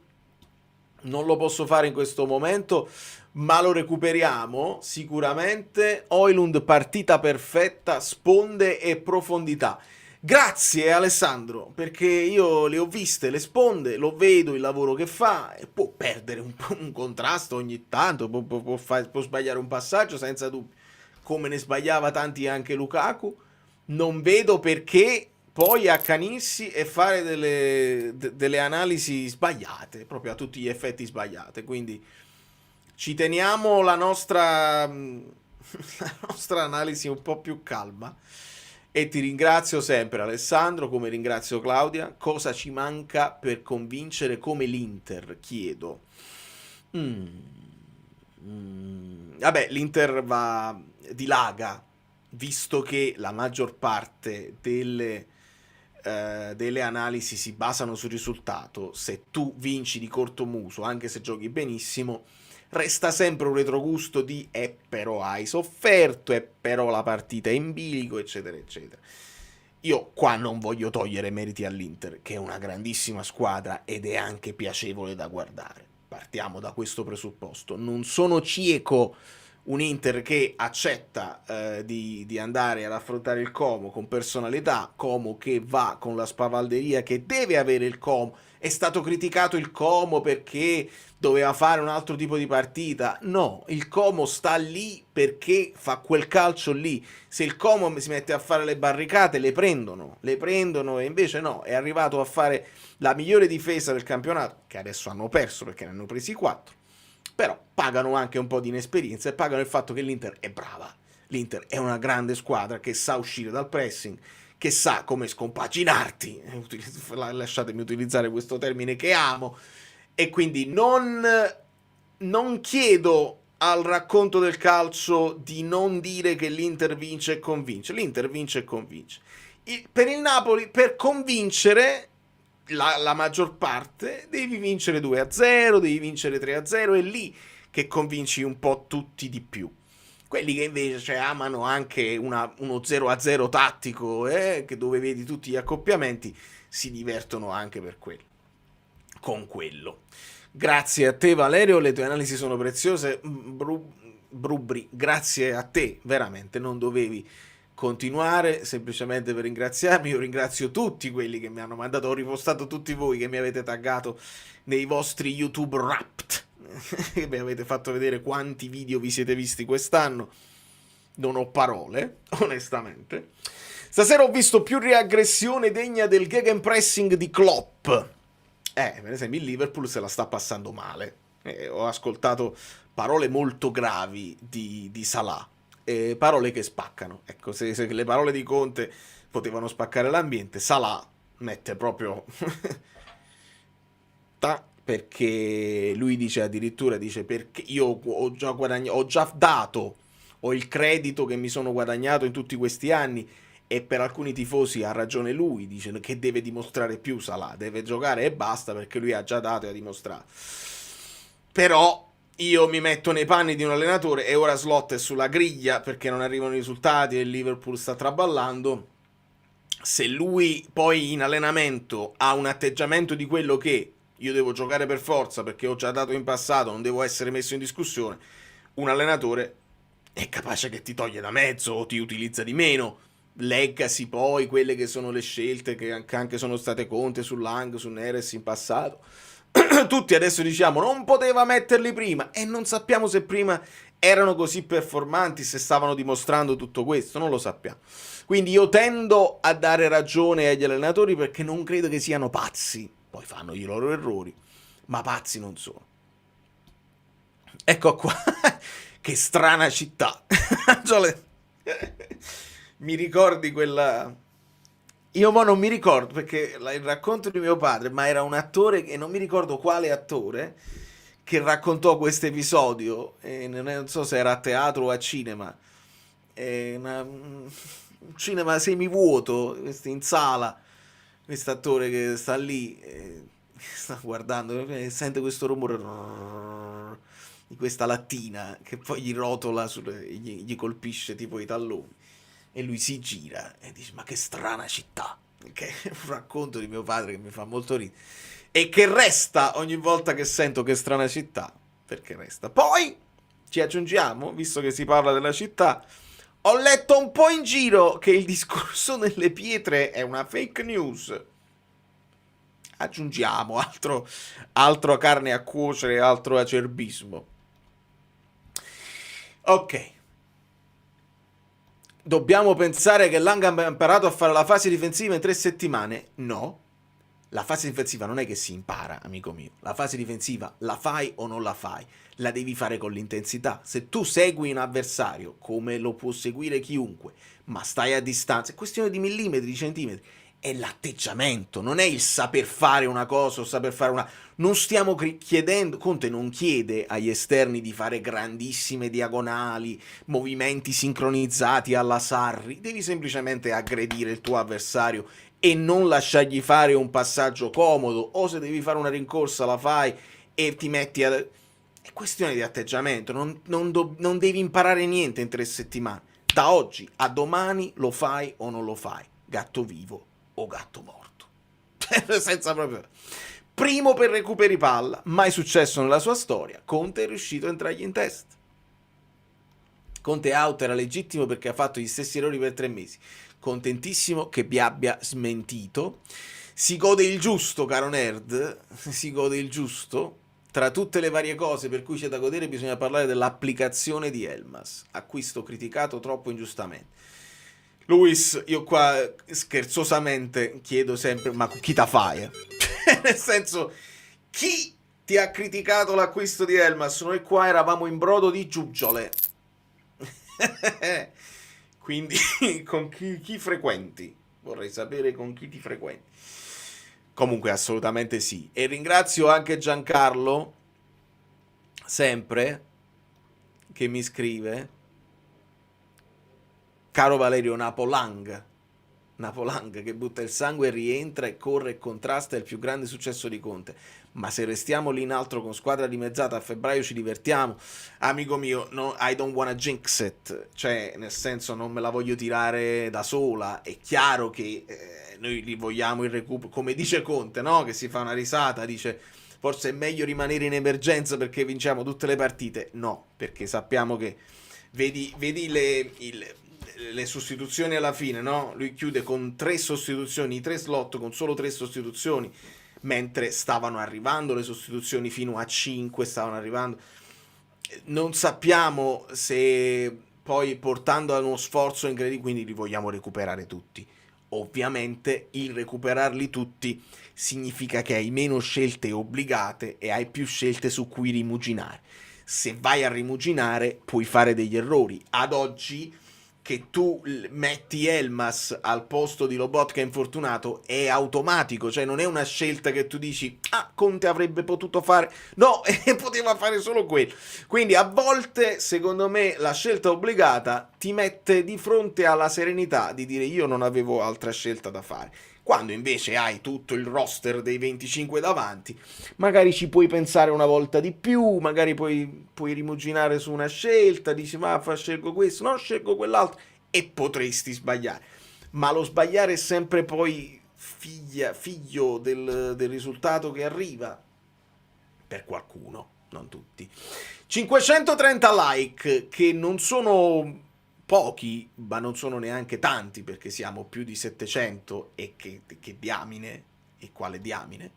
Non lo posso fare in questo momento, ma lo recuperiamo sicuramente. Højlund, partita perfetta, sponde e profondità. Grazie Alessandro, perché io le ho viste le sponde, lo vedo il lavoro che fa, e può perdere un contrasto ogni tanto, può sbagliare un passaggio senza dubbio, come ne sbagliava tanti anche Lukaku. Non vedo perché poi accanirsi e fare delle analisi sbagliate, proprio a tutti gli effetti sbagliate. Quindi ci teniamo la nostra analisi un po' più calma. E ti ringrazio sempre Alessandro, come ringrazio Claudia. Cosa ci manca per convincere come l'Inter, chiedo. Vabbè, l'Inter dilaga, visto che la maggior parte delle analisi si basano sul risultato. Se tu vinci di cortomuso, anche se giochi benissimo, resta sempre un retrogusto di però hai sofferto, però la partita è in bilico, eccetera eccetera. Io qua non voglio togliere meriti all'Inter, che è una grandissima squadra ed è anche piacevole da guardare. Partiamo da questo presupposto. Non sono cieco un Inter che accetta di andare ad affrontare il Como con personalità, Como che va con la spavalderia che deve avere il Como. È stato criticato il Como perché doveva fare un altro tipo di partita. No, il Como sta lì perché fa quel calcio lì. Se il Como si mette a fare le barricate, le prendono, e invece no, è arrivato a fare la migliore difesa del campionato, che adesso hanno perso perché ne hanno presi 4, però pagano anche un po' di inesperienza e pagano il fatto che l'Inter è brava. L'Inter è una grande squadra che sa uscire dal pressing, che sa come scompaginarti, lasciatemi utilizzare questo termine che amo, E quindi non chiedo al racconto del calcio di non dire che l'Inter vince e convince. L'Inter vince e convince. Per il Napoli, per convincere la maggior parte, devi vincere 2-0, devi vincere 3-0, è lì che convinci un po' tutti di più. Quelli che invece amano anche uno 0-0 tattico, che dove vedi tutti gli accoppiamenti, si divertono anche per quello. Con quello. Grazie a te Valerio, le tue analisi sono preziose. Brubri, grazie a te, veramente, non dovevi continuare semplicemente per ringraziarmi. Io ringrazio tutti quelli che mi hanno mandato, ho ripostato tutti voi che mi avete taggato nei vostri YouTube Wrapped, che mi avete fatto vedere quanti video vi siete visti quest'anno. Non ho parole, onestamente. Stasera ho visto più riaggressione degna del gegenpressing di Klopp. Per esempio il Liverpool se la sta passando male. Ho ascoltato parole molto gravi di Salah, parole che spaccano. Ecco, se le parole di Conte potevano spaccare l'ambiente, Salah mette proprio perché lui dice addirittura, perché io ho già guadagnato, ho già dato, ho il credito che mi sono guadagnato in tutti questi anni. E per alcuni tifosi ha ragione lui, dice che deve dimostrare più Salah, deve giocare e basta perché lui ha già dato e ha dimostrato. Però io mi metto nei panni di un allenatore e ora Slot è sulla griglia perché non arrivano i risultati e il Liverpool sta traballando. Se lui poi in allenamento ha un atteggiamento di quello che io devo giocare per forza perché ho già dato in passato, non devo essere messo in discussione, un allenatore è capace che ti toglie da mezzo o ti utilizza di meno. Leggasi poi quelle che sono le scelte che anche sono state Conte su Lang, su Neres in passato. Tutti adesso diciamo non poteva metterli prima e non sappiamo se prima erano così performanti, se stavano dimostrando tutto questo, non lo sappiamo. Quindi io tendo a dare ragione agli allenatori perché non credo che siano pazzi, poi fanno i loro errori, ma pazzi non sono. Ecco qua, che strana città. Mi ricordi quella... Io non mi ricordo perché il racconto di mio padre, ma era un attore che non mi ricordo quale attore che raccontò questo episodio, non so se era a teatro o a cinema, un cinema semivuoto, in sala, questo attore che sta lì, sta guardando, sente questo rumore di questa lattina che poi gli rotola, gli colpisce tipo i talloni. E lui si gira e dice ma che strana città, che è un racconto di mio padre che mi fa molto ridere e che resta ogni volta che sento che strana città, perché resta. Poi ci aggiungiamo, visto che si parla della città, ho letto un po' in giro che il discorso delle pietre è una fake news. Aggiungiamo altro carne a cuocere, altro acerbismo. Ok. Dobbiamo pensare che Lang ha imparato a fare la fase difensiva in 3 settimane? No. La fase difensiva non è che si impara, amico mio. La fase difensiva la fai o non la fai. La devi fare con l'intensità. Se tu segui un avversario, come lo può seguire chiunque, ma stai a distanza, è questione di millimetri, di centimetri. È l'atteggiamento, non è il saper fare una cosa o saper fare una... Non stiamo chiedendo, Conte non chiede agli esterni di fare grandissime diagonali, movimenti sincronizzati alla Sarri, devi semplicemente aggredire il tuo avversario e non lasciargli fare un passaggio comodo, o se devi fare una rincorsa la fai e ti metti a... È questione di atteggiamento, non devi imparare niente in 3 settimane. Da oggi a domani lo fai o non lo fai, gatto vivo o gatto morto. Senza proprio... Primo per recuperi palla, mai successo nella sua storia, Conte è riuscito a entrargli in testa. Conte out era legittimo perché ha fatto gli stessi errori per 3 mesi. Contentissimo che vi abbia smentito. Si gode il giusto, caro nerd, si gode il giusto. Tra tutte le varie cose per cui c'è da godere bisogna parlare dell'applicazione di Elmas, acquisto criticato troppo ingiustamente. Luis, io qua scherzosamente chiedo sempre, ma chi ta fai? Nel senso, chi ti ha criticato l'acquisto di Elmas? Noi qua eravamo in brodo di giuggiole. Quindi con chi frequenti? Vorrei sapere con chi ti frequenti. Comunque assolutamente sì. E ringrazio anche Giancarlo, sempre, che mi scrive: caro Valerio, Napolang che butta il sangue, rientra e corre e contrasta, è il più grande successo di Conte. Ma se restiamo lì in alto con squadra dimezzata a febbraio ci divertiamo. Amico mio, no, I don't wanna jinx it. Cioè, nel senso, non me la voglio tirare da sola. È chiaro che noi li vogliamo il recupero, come dice Conte, no? Che si fa una risata, dice forse è meglio rimanere in emergenza perché vinciamo tutte le partite. No, perché sappiamo che vedi le sostituzioni alla fine, no? Lui chiude con 3 sostituzioni, 3 slot con solo 3 sostituzioni, mentre stavano arrivando le sostituzioni fino a 5, stavano arrivando. Non sappiamo se poi portando a uno sforzo incredibile, quindi li vogliamo recuperare tutti. Ovviamente il recuperarli tutti significa che hai meno scelte obbligate e hai più scelte su cui rimuginare. Se vai a rimuginare puoi fare degli errori. Ad oggi che tu metti Elmas al posto di Lobotka infortunato è automatico, cioè non è una scelta che tu dici Conte avrebbe potuto fare, no, poteva fare solo quello. Quindi a volte secondo me la scelta obbligata ti mette di fronte alla serenità di dire io non avevo altra scelta da fare. Quando invece hai tutto il roster dei 25 davanti, magari ci puoi pensare una volta di più, magari puoi rimuginare su una scelta, dici scelgo questo, no, scelgo quell'altro, e potresti sbagliare. Ma lo sbagliare è sempre poi figlio del risultato che arriva, per qualcuno, non tutti. 530 like, che non sono pochi, ma non sono neanche tanti, perché siamo più di 700 e che diamine, e quale diamine.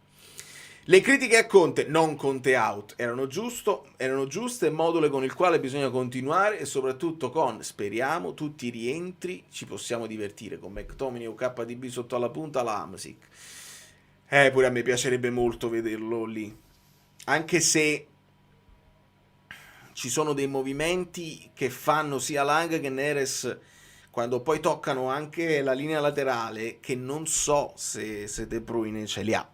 Le critiche a Conte, non Conte out, erano giuste, module con il quale bisogna continuare e soprattutto con, speriamo, tutti i rientri, ci possiamo divertire con McTominay o KDB sotto alla punta, la Hamsik. Pure a me piacerebbe molto vederlo lì, anche se ci sono dei movimenti che fanno sia Lang che Neres quando poi toccano anche la linea laterale, che non so se De Bruyne ce li ha,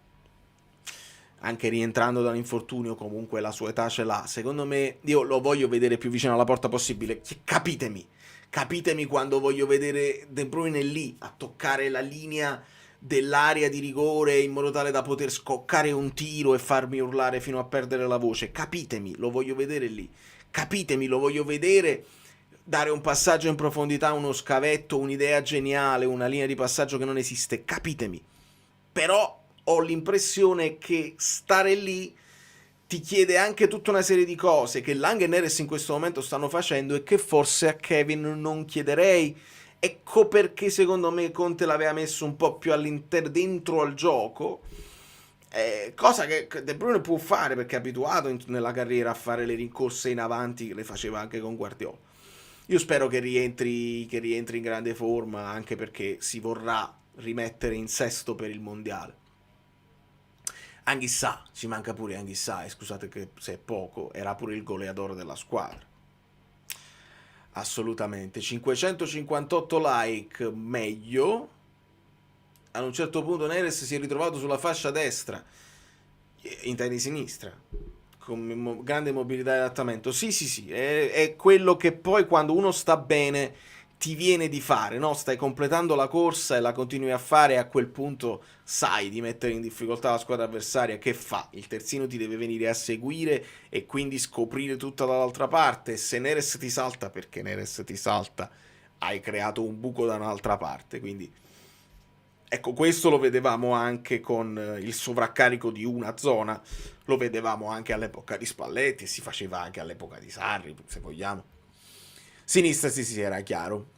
anche rientrando dall'infortunio. Comunque la sua età ce l'ha. Secondo me, io lo voglio vedere più vicino alla porta possibile. Capitemi quando voglio vedere De Bruyne lì a toccare la linea dell'area di rigore in modo tale da poter scoccare un tiro e farmi urlare fino a perdere la voce. Capitemi, lo voglio vedere lì. Capitemi, lo voglio vedere dare un passaggio in profondità, uno scavetto, un'idea geniale, una linea di passaggio che non esiste. Capitemi. Però ho l'impressione che stare lì ti chiede anche tutta una serie di cose che Lang e Neres in questo momento stanno facendo e che forse a Kevin non chiederei. Ecco perché secondo me Conte l'aveva messo un po' più dentro al gioco, cosa che De Bruyne può fare perché è abituato nella carriera a fare le rincorse in avanti, che le faceva anche con Guardiola. Io spero che rientri in grande forma, anche perché si vorrà rimettere in sesto per il mondiale. Anghissà, ci manca pure Anghissà, scusate che se è poco, era pure il goleador della squadra. Assolutamente. 558 like, meglio. Ad un certo punto Neres si è ritrovato sulla fascia destra, intendi sinistra, con grande mobilità e adattamento. Sì, è quello che poi quando uno sta bene ti viene di fare, no? Stai completando la corsa e la continui a fare, e a quel punto sai di mettere in difficoltà la squadra avversaria. Che fa? Il terzino ti deve venire a seguire e quindi scoprire tutta dall'altra parte. Se Neres ti salta, perché Neres ti salta, hai creato un buco da un'altra parte. Quindi ecco, questo lo vedevamo anche con il sovraccarico di una zona, lo vedevamo anche all'epoca di Spalletti e si faceva anche all'epoca di Sarri, se vogliamo. Sinistra, sì, era chiaro.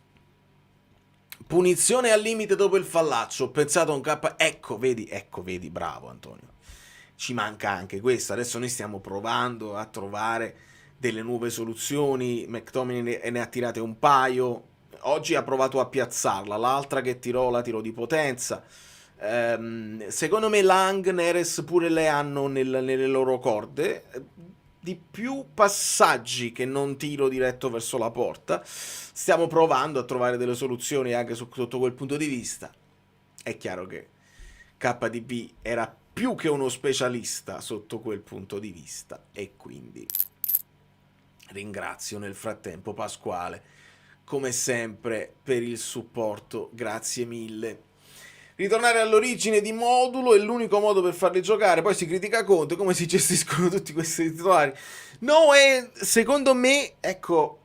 Punizione al limite dopo il fallaccio, ho pensato a un K. Ecco, vedi, bravo Antonio. Ci manca anche questo. Adesso noi stiamo provando a trovare delle nuove soluzioni. McTominay ne ha tirate un paio. Oggi ha provato a piazzarla, l'altra che la tirò di potenza. Secondo me Lang, Neres pure le hanno nelle loro corde. Di più passaggi che non tiro diretto verso la porta. Stiamo provando a trovare delle soluzioni anche sotto quel punto di vista. È chiaro che KDB era più che uno specialista sotto quel punto di vista, e quindi ringrazio nel frattempo Pasquale come sempre per il supporto, grazie mille. Ritornare all'origine di Modulo è l'unico modo per farli giocare, poi si critica Conte, come si gestiscono tutti questi titolari. No, secondo me, ecco,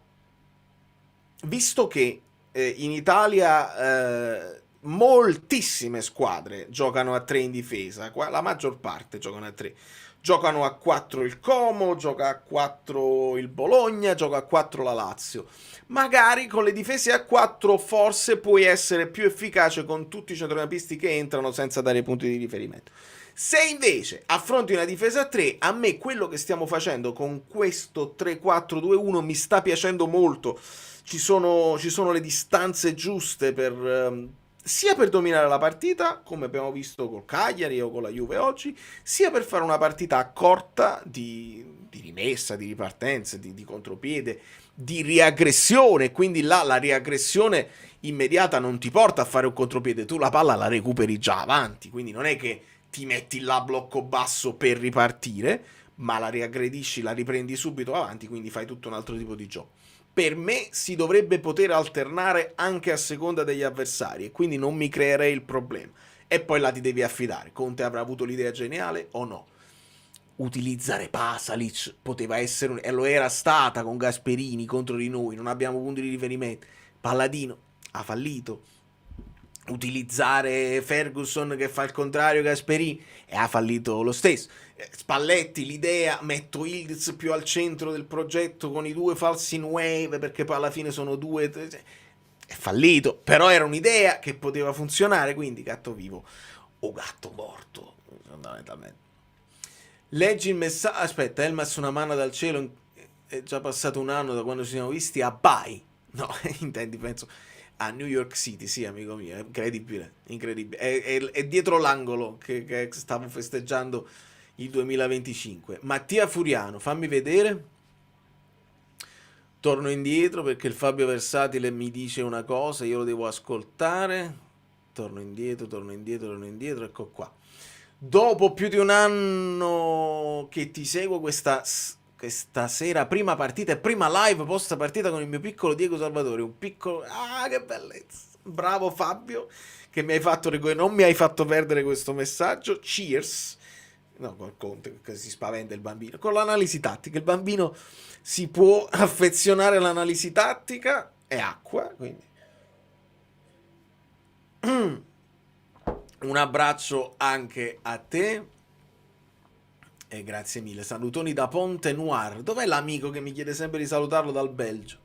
visto che in Italia moltissime squadre giocano a 3 in difesa, la maggior parte giocano a 3, giocano a 4 il Como, gioca a 4 il Bologna, gioca a 4 la Lazio. Magari con le difese a 4 forse puoi essere più efficace con tutti i centrocampisti che entrano senza dare punti di riferimento. Se invece affronti una difesa a 3, a me quello che stiamo facendo con questo 3-4-2-1 mi sta piacendo molto. Ci sono le distanze giuste per sia per dominare la partita, come abbiamo visto col Cagliari o con la Juve oggi, sia per fare una partita corta di rimessa, di ripartenza, di contropiede, di riaggressione. Quindi là la riaggressione immediata non ti porta a fare un contropiede, tu la palla la recuperi già avanti, quindi non è che ti metti là blocco basso per ripartire, ma la riaggredisci, la riprendi subito avanti, quindi fai tutto un altro tipo di gioco. Per me si dovrebbe poter alternare anche a seconda degli avversari, e quindi non mi creerei il problema. E poi là ti devi affidare. Conte avrà avuto l'idea geniale o no? Utilizzare Pasalic poteva essere, e lo era stata con Gasperini contro di noi, non abbiamo punti di riferimento. Palladino ha fallito. Utilizzare Ferguson che fa il contrario Gasperini e ha fallito lo stesso. Spalletti, l'idea, metto Ildiz più al centro del progetto con i 2 falsi 9 perché poi alla fine sono 2, è fallito, però era un'idea che poteva funzionare, quindi gatto vivo o gatto morto fondamentalmente. Leggi il messaggio, aspetta, Elmas una mano dal cielo, è già passato un anno da quando ci siamo visti a Bai, no, intendi, penso a New York City, sì amico mio, è incredibile, è dietro l'angolo che stavo festeggiando il 2025. Mattia Furiano, fammi vedere, torno indietro perché il Fabio Versatile mi dice una cosa, io lo devo ascoltare, torno indietro, ecco qua. Dopo più di un anno che ti seguo, questa sera prima partita e prima live post partita con il mio piccolo Diego Salvatore, un piccolo, che bellezza, bravo Fabio che mi hai fatto non mi hai fatto perdere questo messaggio, cheers. No, col Conte che si spaventa il bambino, con l'analisi tattica il bambino si può affezionare all'analisi tattica, è acqua, quindi un abbraccio anche a te e grazie mille. Salutoni da Ponte Noir. Dov'è l'amico che mi chiede sempre di salutarlo dal Belgio?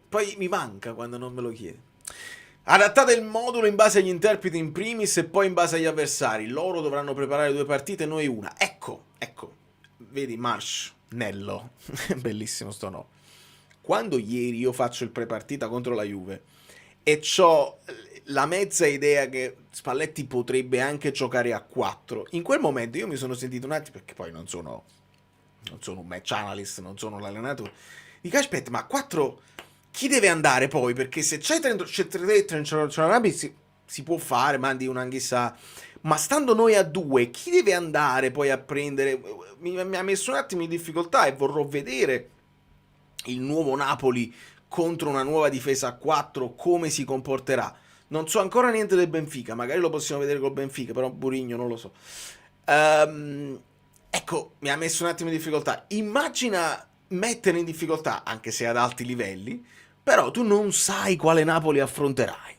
Poi mi manca quando non me lo chiede. Adattate il modulo in base agli interpreti in primis e poi in base agli avversari. Loro dovranno preparare 2 partite, noi una. Ecco. Vedi, Marsh, Nello. Bellissimo sto no. Quando ieri io faccio il prepartita contro la Juve e c'ho la mezza idea che Spalletti potrebbe anche giocare a 4, in quel momento io mi sono sentito un attimo, perché poi non sono un match analyst, non sono l'allenatore, dico aspetta, ma a 4 chi deve andare poi? Perché se c'è Trenčarabia si può fare, mandi un Anghissà, ma stando noi a 2 chi deve andare poi a prendere? Mi ha messo un attimo in difficoltà e vorrò vedere il nuovo Napoli contro una nuova difesa a 4 come si comporterà. Non so ancora niente del Benfica, magari lo possiamo vedere col Benfica, però Burigno non lo so. Ecco, mi ha messo un attimo in difficoltà. Immagina mettere in difficoltà, anche se ad alti livelli, però tu non sai quale Napoli affronterai.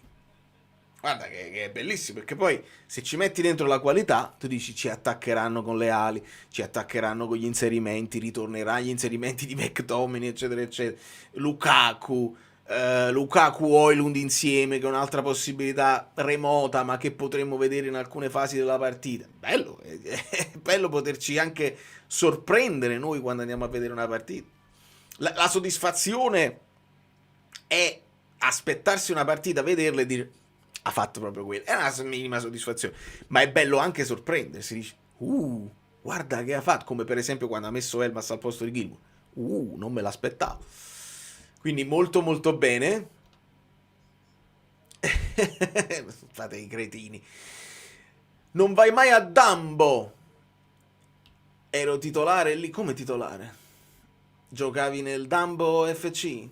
Guarda che è bellissimo, perché poi se ci metti dentro la qualità, tu dici ci attaccheranno con le ali, ci attaccheranno con gli inserimenti, ritorneranno gli inserimenti di McTominay, eccetera, eccetera. Lukaku Højlund insieme, che è un'altra possibilità remota, ma che potremmo vedere in alcune fasi della partita. Bello, è bello poterci anche sorprendere noi quando andiamo a vedere una partita. La soddisfazione è aspettarsi una partita, vederla e dire ha fatto proprio quello, è una minima soddisfazione, ma è bello anche sorprendersi, dici guarda che ha fatto, come per esempio quando ha messo Elmas al posto di Gilmour, non me l'aspettavo, quindi molto molto bene. Fate i cretini. Non vai mai a Dumbo. Ero titolare lì. Come titolare? Giocavi nel Dumbo FC?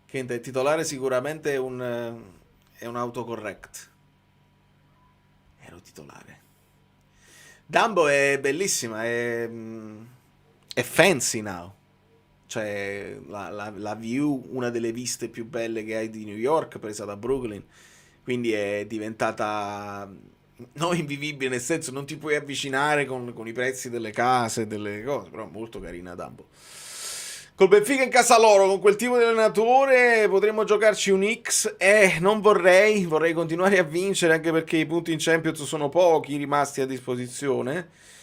Che il titolare sicuramente è un autocorrect. Ero titolare. Dumbo è bellissima, è fancy now. Cioè, la view, una delle viste più belle che hai di New York, presa da Brooklyn. Quindi è diventata non invivibile, nel senso non ti puoi avvicinare con i prezzi delle case, delle cose, però molto carina Dumbo. Col Benfica in casa loro, con quel tipo di allenatore potremmo giocarci un X. Non vorrei continuare a vincere, anche perché i punti in Champions sono pochi rimasti a disposizione.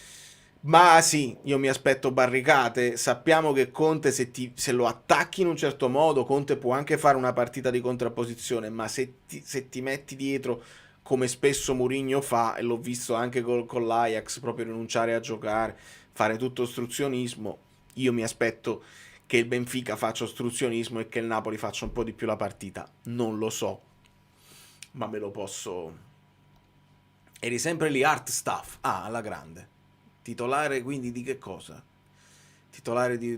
Ma sì, io mi aspetto barricate. Sappiamo che Conte, se lo attacchi in un certo modo, Conte può anche fare una partita di contrapposizione, ma se ti metti dietro, come spesso Mourinho fa, e l'ho visto anche con l'Ajax, proprio rinunciare a giocare, fare tutto ostruzionismo, io mi aspetto che il Benfica faccia ostruzionismo e che il Napoli faccia un po' di più la partita. Non lo so, ma me lo posso... Eri sempre lì, art staff, alla grande. Titolare quindi di che cosa? Titolare di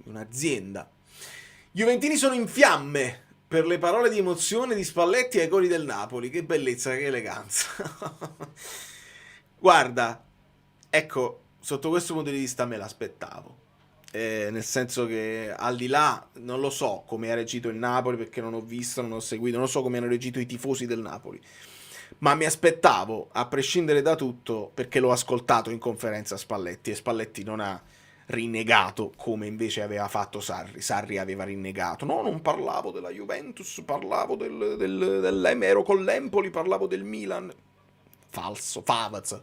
un'azienda. Gli Juventini sono in fiamme per le parole di emozione di Spalletti ai goli del Napoli. Che bellezza, che eleganza. Guarda, ecco, sotto questo punto di vista me l'aspettavo. Nel senso che al di là, non lo so come ha reagito il Napoli, perché non ho visto, non ho seguito, non so come hanno reagito i tifosi del Napoli, ma mi aspettavo, a prescindere da tutto, perché l'ho ascoltato in conferenza Spalletti, e Spalletti non ha rinnegato come invece aveva fatto Sarri. Sarri aveva rinnegato: no, non parlavo della Juventus, parlavo ero con l'Empoli, parlavo del Milan. Falso, Favaz.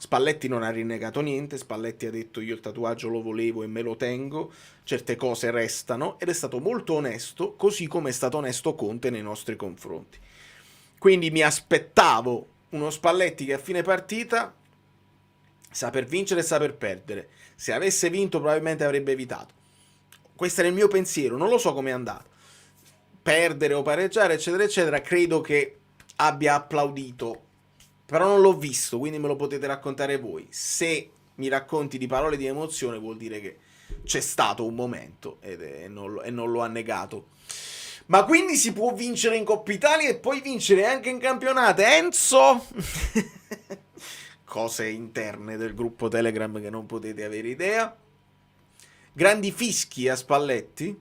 Spalletti non ha rinnegato niente. Spalletti ha detto: io il tatuaggio lo volevo e me lo tengo, certe cose restano, ed è stato molto onesto, così come è stato onesto Conte nei nostri confronti. Quindi mi aspettavo uno Spalletti che a fine partita sa per vincere e sa per perdere. Se avesse vinto probabilmente avrebbe evitato. Questo era il mio pensiero, non lo so com'è andato. Perdere o pareggiare, eccetera, eccetera, credo che abbia applaudito. Però non l'ho visto, quindi me lo potete raccontare voi. Se mi racconti di parole di emozione, vuol dire che c'è stato un momento e non lo ha negato. Ma quindi si può vincere in Coppa Italia e poi vincere anche in campionato, Enzo? Cose interne del gruppo Telegram che non potete avere idea. Grandi fischi a Spalletti.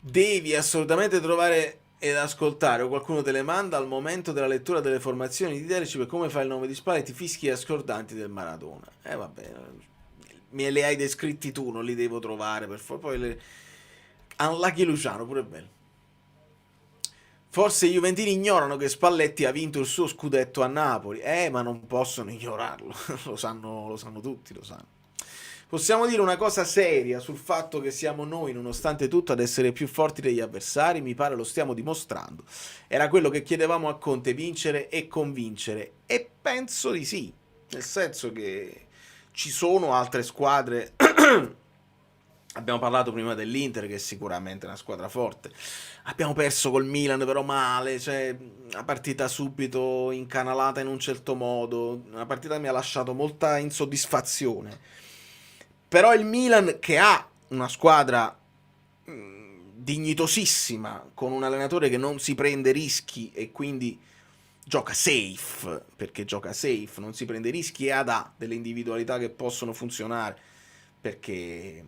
Devi assolutamente trovare ed ascoltare, o qualcuno te le manda al momento della lettura delle formazioni di Derici, per come fa il nome di Spalletti, fischi ascordanti del Maradona. Vabbè, me le hai descritti tu, non li devo trovare per poi Unlucky Luciano, pure bello. Forse i juventini ignorano che Spalletti ha vinto il suo scudetto a Napoli. Ma non possono ignorarlo. Lo sanno tutti, lo sanno. Possiamo dire una cosa seria sul fatto che siamo noi, nonostante tutto, ad essere più forti degli avversari? Mi pare lo stiamo dimostrando. Era quello che chiedevamo a Conte: vincere e convincere. E penso di sì. Nel senso che ci sono altre squadre... Abbiamo parlato prima dell'Inter, che è sicuramente una squadra forte. Abbiamo perso col Milan, però male, cioè una partita subito incanalata in un certo modo, una partita che mi ha lasciato molta insoddisfazione. Però il Milan, che ha una squadra dignitosissima, con un allenatore che non si prende rischi e quindi gioca safe, perché gioca safe, non si prende rischi e ha delle individualità che possono funzionare, perché...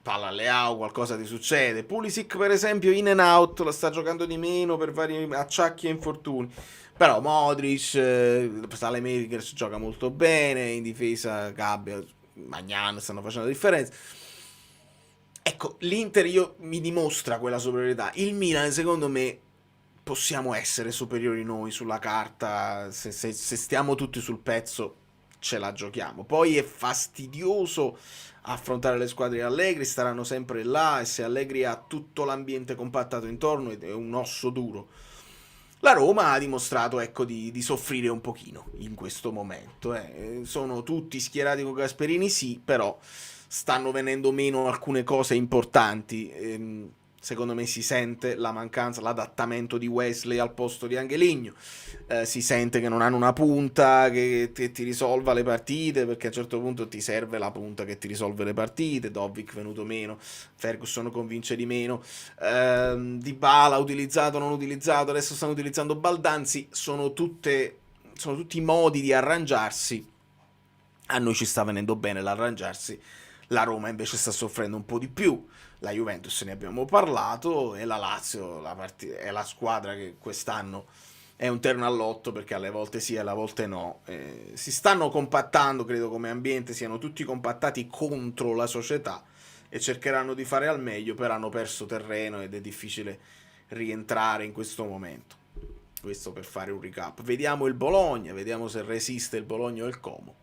palla Leao, qualcosa ti succede. Pulisic per esempio in and out, la sta giocando di meno per vari acciacchi e infortuni, però Modric, Saelemaekers gioca molto bene, in difesa Gabbia, Magnan stanno facendo la differenza. Ecco, l'Inter mi dimostra quella superiorità. Il Milan, secondo me, possiamo essere superiori noi sulla carta, se stiamo tutti sul pezzo ce la giochiamo. Poi è fastidioso affrontare le squadre di Allegri, staranno sempre là, e se Allegri ha tutto l'ambiente compattato intorno è un osso duro. La Roma ha dimostrato, ecco, di soffrire un pochino in questo momento. Sono tutti schierati con Gasperini, sì, però stanno venendo meno alcune cose importanti. Secondo me si sente la mancanza, l'adattamento di Wesley al posto di Angeligno, si sente che non hanno una punta che ti risolva le partite, perché a un certo punto ti serve la punta che ti risolve le partite. Dovic venuto meno, Ferguson convince di meno, Dybala utilizzato, non utilizzato, adesso stanno utilizzando Baldanzi, sono tutti modi di arrangiarsi. A noi ci sta venendo bene l'arrangiarsi, la Roma invece sta soffrendo un po' di più. La Juventus ne abbiamo parlato, e la Lazio è la squadra che quest'anno è un terno all'otto, perché alle volte sì e alle volte no. Si stanno compattando, credo come ambiente siano tutti compattati contro la società e cercheranno di fare al meglio, però hanno perso terreno ed è difficile rientrare in questo momento. Questo per fare un recap. Vediamo il Bologna, vediamo se resiste il Bologna o il Como.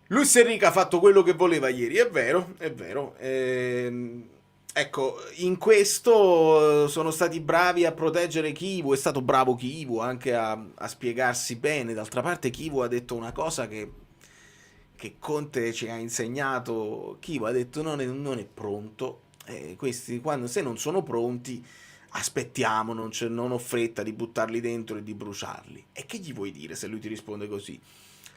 Luis Enrique ha fatto quello che voleva ieri, è vero, è vero. Ecco, in questo sono stati bravi a proteggere Chivu, è stato bravo Chivu anche a spiegarsi bene. D'altra parte Chivu ha detto una cosa che Conte ci ha insegnato. Chivu ha detto non è pronto, questi se non sono pronti aspettiamo, non ho fretta di buttarli dentro e di bruciarli. E che gli vuoi dire se lui ti risponde così?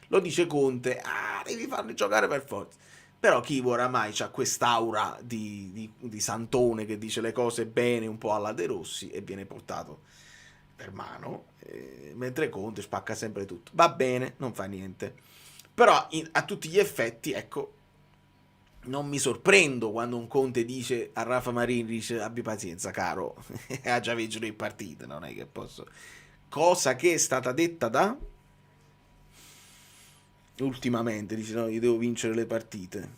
Lo dice Conte, devi farli giocare per forza. Però Chivu oramai c'ha quest'aura di santone che dice le cose bene un po' alla De Rossi e viene portato per mano, mentre Conte spacca sempre tutto. Va bene, non fa niente. Però a tutti gli effetti, ecco, non mi sorprendo quando un Conte dice a Rafa Marini, dice abbi pazienza caro, ha già vinto le partite, non è che posso... Cosa che è stata detta da... ultimamente, dice no, io devo vincere le partite.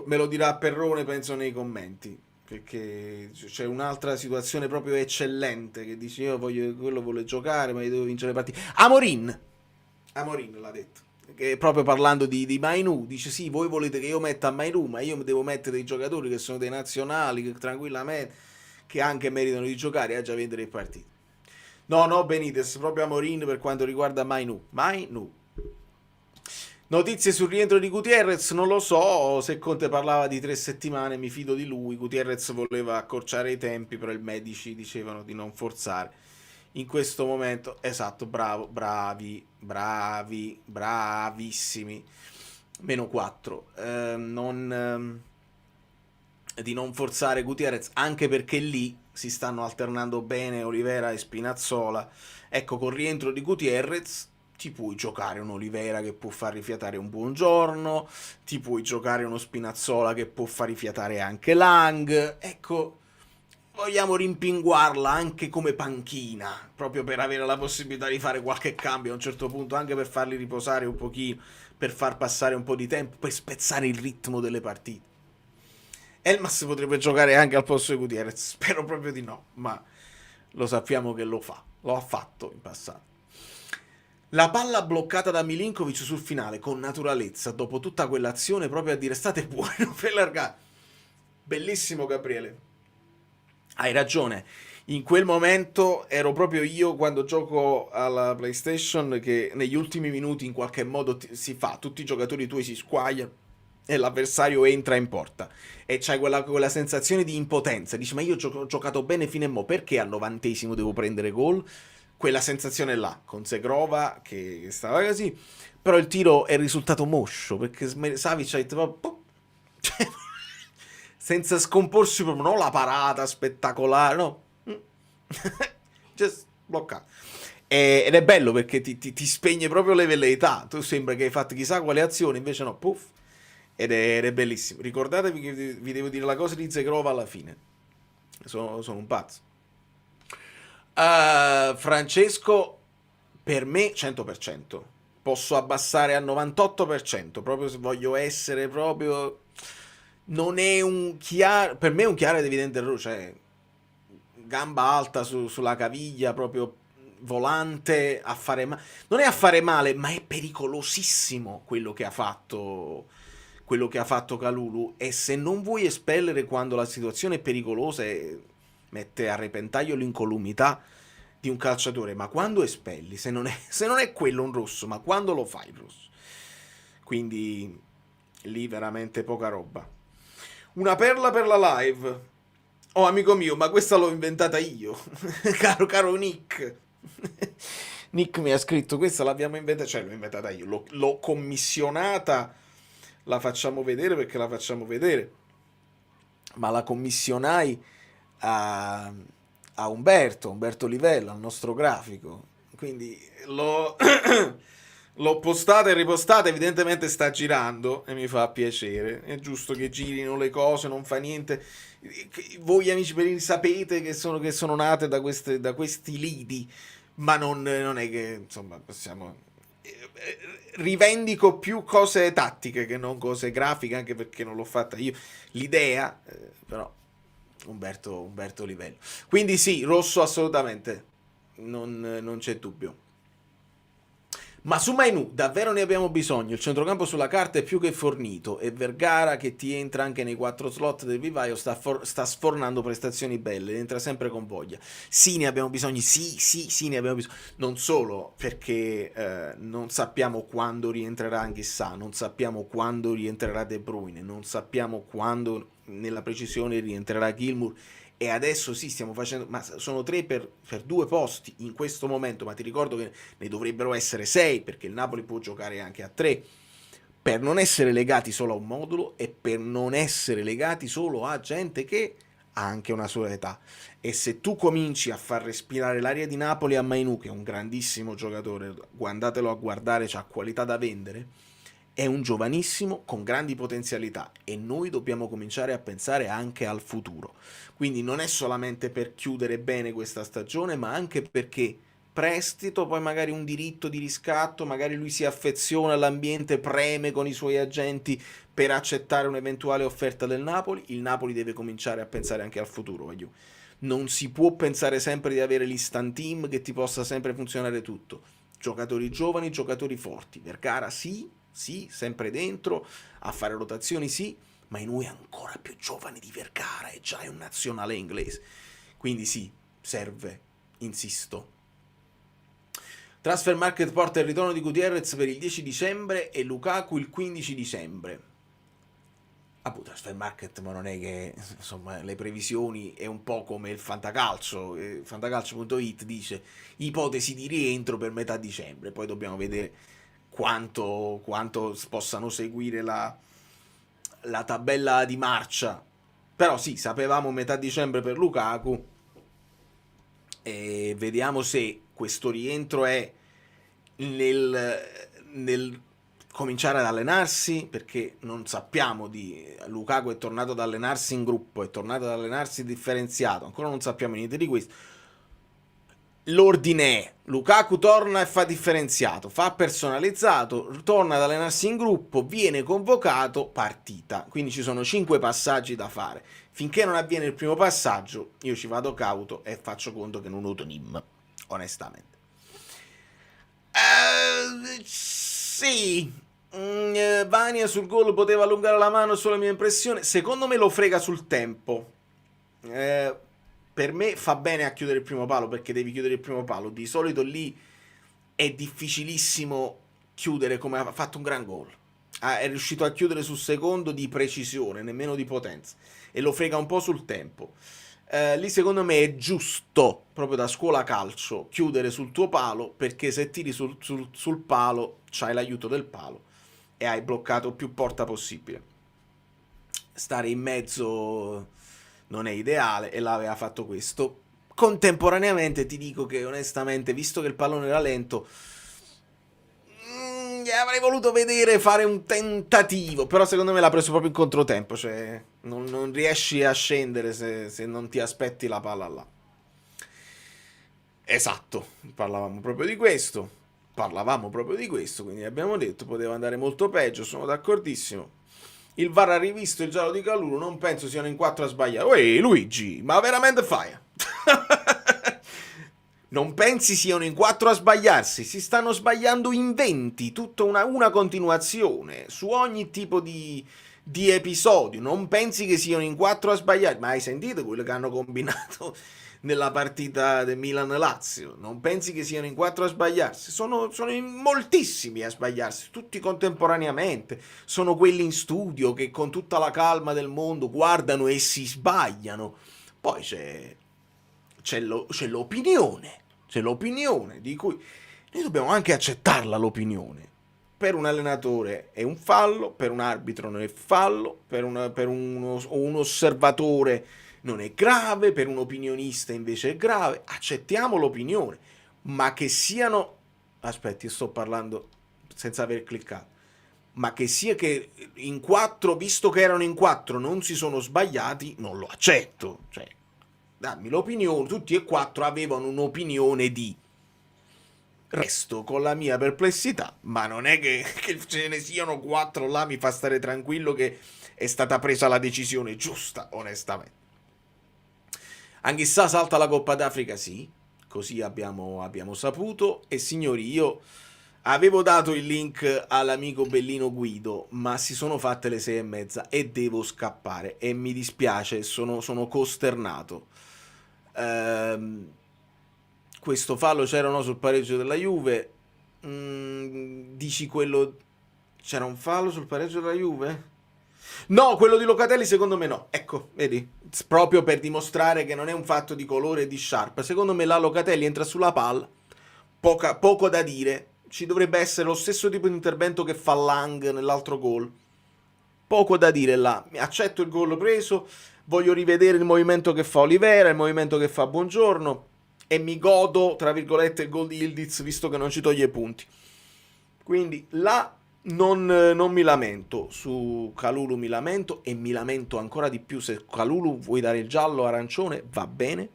Me lo dirà Perrone, penso, nei commenti, perché c'è un'altra situazione proprio eccellente che dice io voglio, quello vuole giocare ma io devo vincere le partite. Amorin l'ha detto, che proprio parlando di Mainu, dice sì, voi volete che io metta Mainu, ma io devo mettere dei giocatori che sono dei nazionali, che tranquillamente, che anche meritano di giocare e a già vendere le partite. No Benitez, proprio Amorin per quanto riguarda Mainu. Notizie sul rientro di Gutierrez, non lo so, se Conte parlava di 3 settimane mi fido di lui. Gutierrez voleva accorciare i tempi, però i medici dicevano di non forzare. In questo momento, esatto, bravissimi, -4, di non forzare Gutierrez, anche perché lì si stanno alternando bene Olivera e Spinazzola. Ecco, con il rientro di Gutierrez ti puoi giocare un Olivera che può far rifiatare un Buongiorno, ti puoi giocare uno Spinazzola che può far rifiatare anche Lang. Ecco, vogliamo rimpinguarla anche come panchina, proprio per avere la possibilità di fare qualche cambio a un certo punto, anche per farli riposare un pochino, per far passare un po' di tempo, per spezzare il ritmo delle partite. Elmas potrebbe giocare anche al posto di Gutierrez, spero proprio di no, ma lo sappiamo che lo ha fatto in passato. La palla bloccata da Milinkovic sul finale con naturalezza, dopo tutta quell'azione, proprio a dire state buoni, non ve largate. Bellissimo Gabriele, hai ragione, in quel momento ero proprio io quando gioco alla PlayStation, che negli ultimi minuti in qualche modo si fa, tutti i giocatori tuoi si squagliano e l'avversario entra in porta e c'hai quella sensazione di impotenza, dici ma io ho giocato bene fino a mo', perché al 90esimo devo prendere gol? Quella sensazione là, con Segrova che stava così, però il tiro è risultato moscio, perché Savic ha detto senza scomporsi proprio, no la parata spettacolare, no, just bloccato. Ed è bello perché ti spegne proprio le velleità, tu sembra che hai fatto chissà quale azione, invece no, puff, ed è bellissimo. Ricordatevi che vi devo dire la cosa di Segrova alla fine, sono un pazzo. Francesco, per me 100%, posso abbassare al 98%, proprio se voglio essere proprio, non è un chiaro, per me è un chiaro ed evidente errore, cioè gamba alta sulla caviglia, proprio volante a fare male, non è a fare male, ma è pericolosissimo quello che ha fatto Kalulu, e se non vuoi espellere quando la situazione è pericolosa mette a repentaglio l'incolumità di un calciatore, ma quando espelli, se non è quello un rosso, ma quando lo fai il rosso? Quindi lì veramente poca roba. Una perla per la live, Oh, amico mio, ma questa l'ho inventata io. Caro Nick. Nick mi ha scritto, questa l'abbiamo inventata, cioè l'ho inventata io, l'ho commissionata, la facciamo vedere perché la facciamo vedere, ma la commissionai a Umberto Livella, al nostro grafico, quindi l'ho postata e ripostata, evidentemente sta girando e mi fa piacere, è giusto che girino le cose, non fa niente. Voi amici bellini sapete che sono nate da questi lidi, ma non è che, insomma, possiamo... rivendico più cose tattiche che non cose grafiche, anche perché non l'ho fatta io. L'idea, però, Umberto Livello. Quindi sì, rosso assolutamente, non c'è dubbio. Ma su Mainu davvero ne abbiamo bisogno, il centrocampo sulla carta è più che fornito e Vergara, che ti entra anche nei 4 slot del vivaio, sta sfornando prestazioni belle, entra sempre con voglia. Sì, ne abbiamo bisogno, sì, ne abbiamo bisogno, non solo perché non sappiamo quando rientrerà Anghissà, non sappiamo quando rientrerà De Bruyne, non sappiamo quando nella precisione rientrerà Gilmour. E adesso sì, stiamo facendo, ma sono 3 per 2 posti in questo momento, ma ti ricordo che ne dovrebbero essere 6, perché il Napoli può giocare anche a 3, per non essere legati solo a un modulo e per non essere legati solo a gente che ha anche una sua età. E se tu cominci a far respirare l'aria di Napoli a Mainu, che è un grandissimo giocatore, andatelo a guardare, c'ha qualità da vendere, è un giovanissimo con grandi potenzialità e noi dobbiamo cominciare a pensare anche al futuro. Quindi non è solamente per chiudere bene questa stagione, ma anche perché prestito, poi magari un diritto di riscatto, magari lui si affeziona all'ambiente, preme con i suoi agenti per accettare un'eventuale offerta del Napoli. Il Napoli deve cominciare a pensare anche al futuro. Non si può pensare sempre di avere l'instant team che ti possa sempre funzionare tutto. Giocatori giovani, giocatori forti. Vergara sì, sempre dentro, a fare rotazioni sì, ma in lui è ancora più giovane di Vergara e già è un nazionale inglese. Quindi sì, serve, insisto. Transfer Market porta il ritorno di Gutierrez per il 10 dicembre e Lukaku il 15 dicembre. Transfer Market, ma non è che, insomma, le previsioni è un po' come il fantacalcio. Fantacalcio.it dice ipotesi di rientro per metà dicembre, poi dobbiamo vedere quanto possano seguire la tabella di marcia. Però sì, sapevamo metà dicembre per Lukaku e vediamo se questo rientro è nel cominciare ad allenarsi, perché non sappiamo Lukaku è tornato ad allenarsi in gruppo, è tornato ad allenarsi differenziato, ancora non sappiamo niente di questo. L'ordine è: Lukaku torna e fa differenziato, fa personalizzato, torna ad allenarsi in gruppo, viene convocato, partita. Quindi ci sono 5 passaggi da fare. Finché non avviene il primo passaggio, io ci vado cauto e faccio conto che non uso Nim, onestamente. Sì, Vania sul gol poteva allungare la mano, sulla mia impressione. Secondo me lo frega sul tempo. Per me fa bene a chiudere il primo palo, perché devi chiudere il primo palo. Di solito lì è difficilissimo chiudere, come ha fatto un gran gol. È riuscito a chiudere sul secondo di precisione, nemmeno di potenza. E lo frega un po' sul tempo. Lì secondo me è giusto, proprio da scuola calcio, chiudere sul tuo palo, perché se tiri sul palo c'hai l'aiuto del palo e hai bloccato più porta possibile. Stare in mezzo non è ideale e l'aveva fatto questo. Contemporaneamente ti dico che onestamente, visto che il pallone era lento, avrei voluto vedere fare un tentativo, però secondo me l'ha preso proprio in controtempo, cioè non riesci a scendere se non ti aspetti la palla là. Esatto, parlavamo proprio di questo, quindi abbiamo detto poteva andare molto peggio, sono d'accordissimo. Il VAR ha rivisto il giallo di Kalulu, non penso siano in 4 a sbagliare. Uè, Luigi, ma veramente fai? Non pensi siano in 4 a sbagliarsi? Si stanno sbagliando in 20, tutta una continuazione, su ogni tipo di episodio. Non pensi che siano in 4 a sbagliare? Ma hai sentito quello che hanno combinato nella partita del Milan-Lazio? Non pensi che siano in 4 a sbagliarsi? Sono in moltissimi a sbagliarsi, tutti contemporaneamente. Sono quelli in studio che con tutta la calma del mondo guardano e si sbagliano. Poi c'è l'opinione di cui noi dobbiamo anche accettarla, l'opinione. Per un allenatore è un fallo, per un arbitro non è fallo, per un osservatore non è grave, per un opinionista invece è grave. Accettiamo l'opinione, ma che siano... Aspetti, sto parlando senza aver cliccato. Ma che sia che in 4, visto che erano in 4, non si sono sbagliati, non lo accetto. Cioè, dammi l'opinione, tutti e 4 avevano un'opinione di... Resto con la mia perplessità, ma non è che ce ne siano 4 là, mi fa stare tranquillo che è stata presa la decisione giusta, onestamente. Anche se salta la Coppa d'Africa, sì, così abbiamo saputo. E signori, io avevo dato il link all'amico Bellino Guido, ma si sono fatte le 6:30 e devo scappare, e mi dispiace, sono costernato. Questo fallo c'era o no sul pareggio della Juve? Dici quello... C'era un fallo sul pareggio della Juve? No, quello di Locatelli secondo me no. Ecco, vedi? Proprio per dimostrare che non è un fatto di colore e di sciarpa. Secondo me là Locatelli entra sulla palla, poco da dire. Ci dovrebbe essere lo stesso tipo di intervento che fa Lang nell'altro gol. Poco da dire là. Accetto il gol preso, voglio rivedere il movimento che fa Olivera, il movimento che fa Buongiorno, e mi godo, tra virgolette, il gol di Yildiz, visto che non ci toglie punti. Quindi là non mi lamento. Su Kalulu mi lamento, e mi lamento ancora di più se Kalulu vuoi dare il giallo arancione, va bene,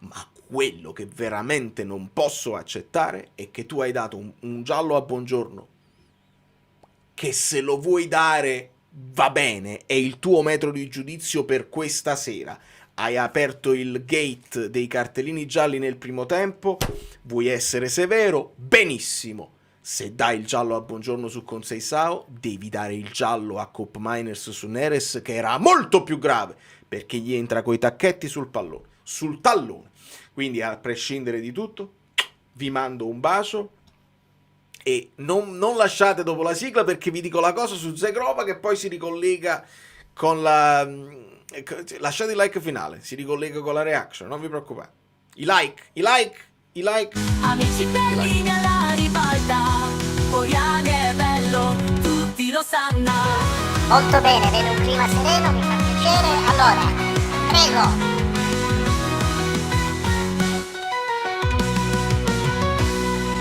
ma quello che veramente non posso accettare è che tu hai dato un giallo a Buongiorno, che se lo vuoi dare va bene, è il tuo metro di giudizio per questa sera. Hai aperto il gate dei cartellini gialli nel primo tempo, vuoi essere severo, benissimo. Se dai il giallo a Buongiorno su Conceição, devi dare il giallo a Cop Miners su Neres, che era molto più grave, perché gli entra coi tacchetti sul tallone. Quindi, a prescindere di tutto, vi mando un bacio, e non lasciate dopo la sigla, perché vi dico la cosa su Zegrova che poi si ricollega con la... Lasciate il like finale, si ricollega con la reaction, non vi preoccupate. I like. Amici belli alla ribalta, Oriani è bello, tutti lo sanno. Molto bene, vedo un clima sereno, mi fa piacere. Allora, prego.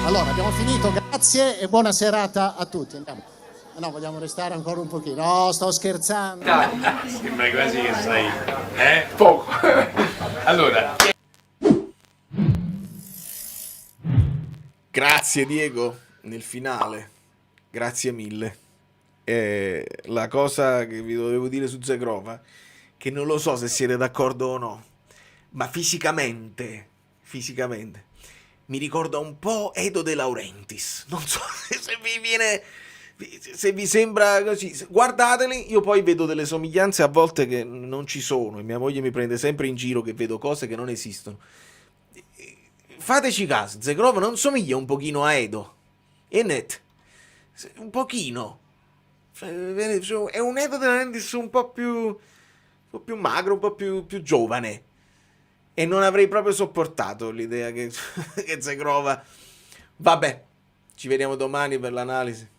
Allora, abbiamo finito, grazie e buona serata a tutti. Andiamo. No, vogliamo restare ancora un pochino. No, sto scherzando. Sembra quasi che sei, poco. Allora. Grazie Diego, nel finale. Grazie mille. La cosa che vi dovevo dire su Zegrova, che non lo so se siete d'accordo o no, ma fisicamente mi ricorda un po' Edo De Laurentiis. Non so se vi viene... Se vi sembra così, guardateli. Io poi vedo delle somiglianze a volte che non ci sono, e mia moglie mi prende sempre in giro che vedo cose che non esistono. Fateci caso, Zegrova non somiglia un pochino a Edo? E net, un pochino. È un Edo De Laurentiis un po' più magro, un po' più giovane, e non avrei proprio sopportato l'idea che Zegrova... Vabbè, ci vediamo domani per l'analisi.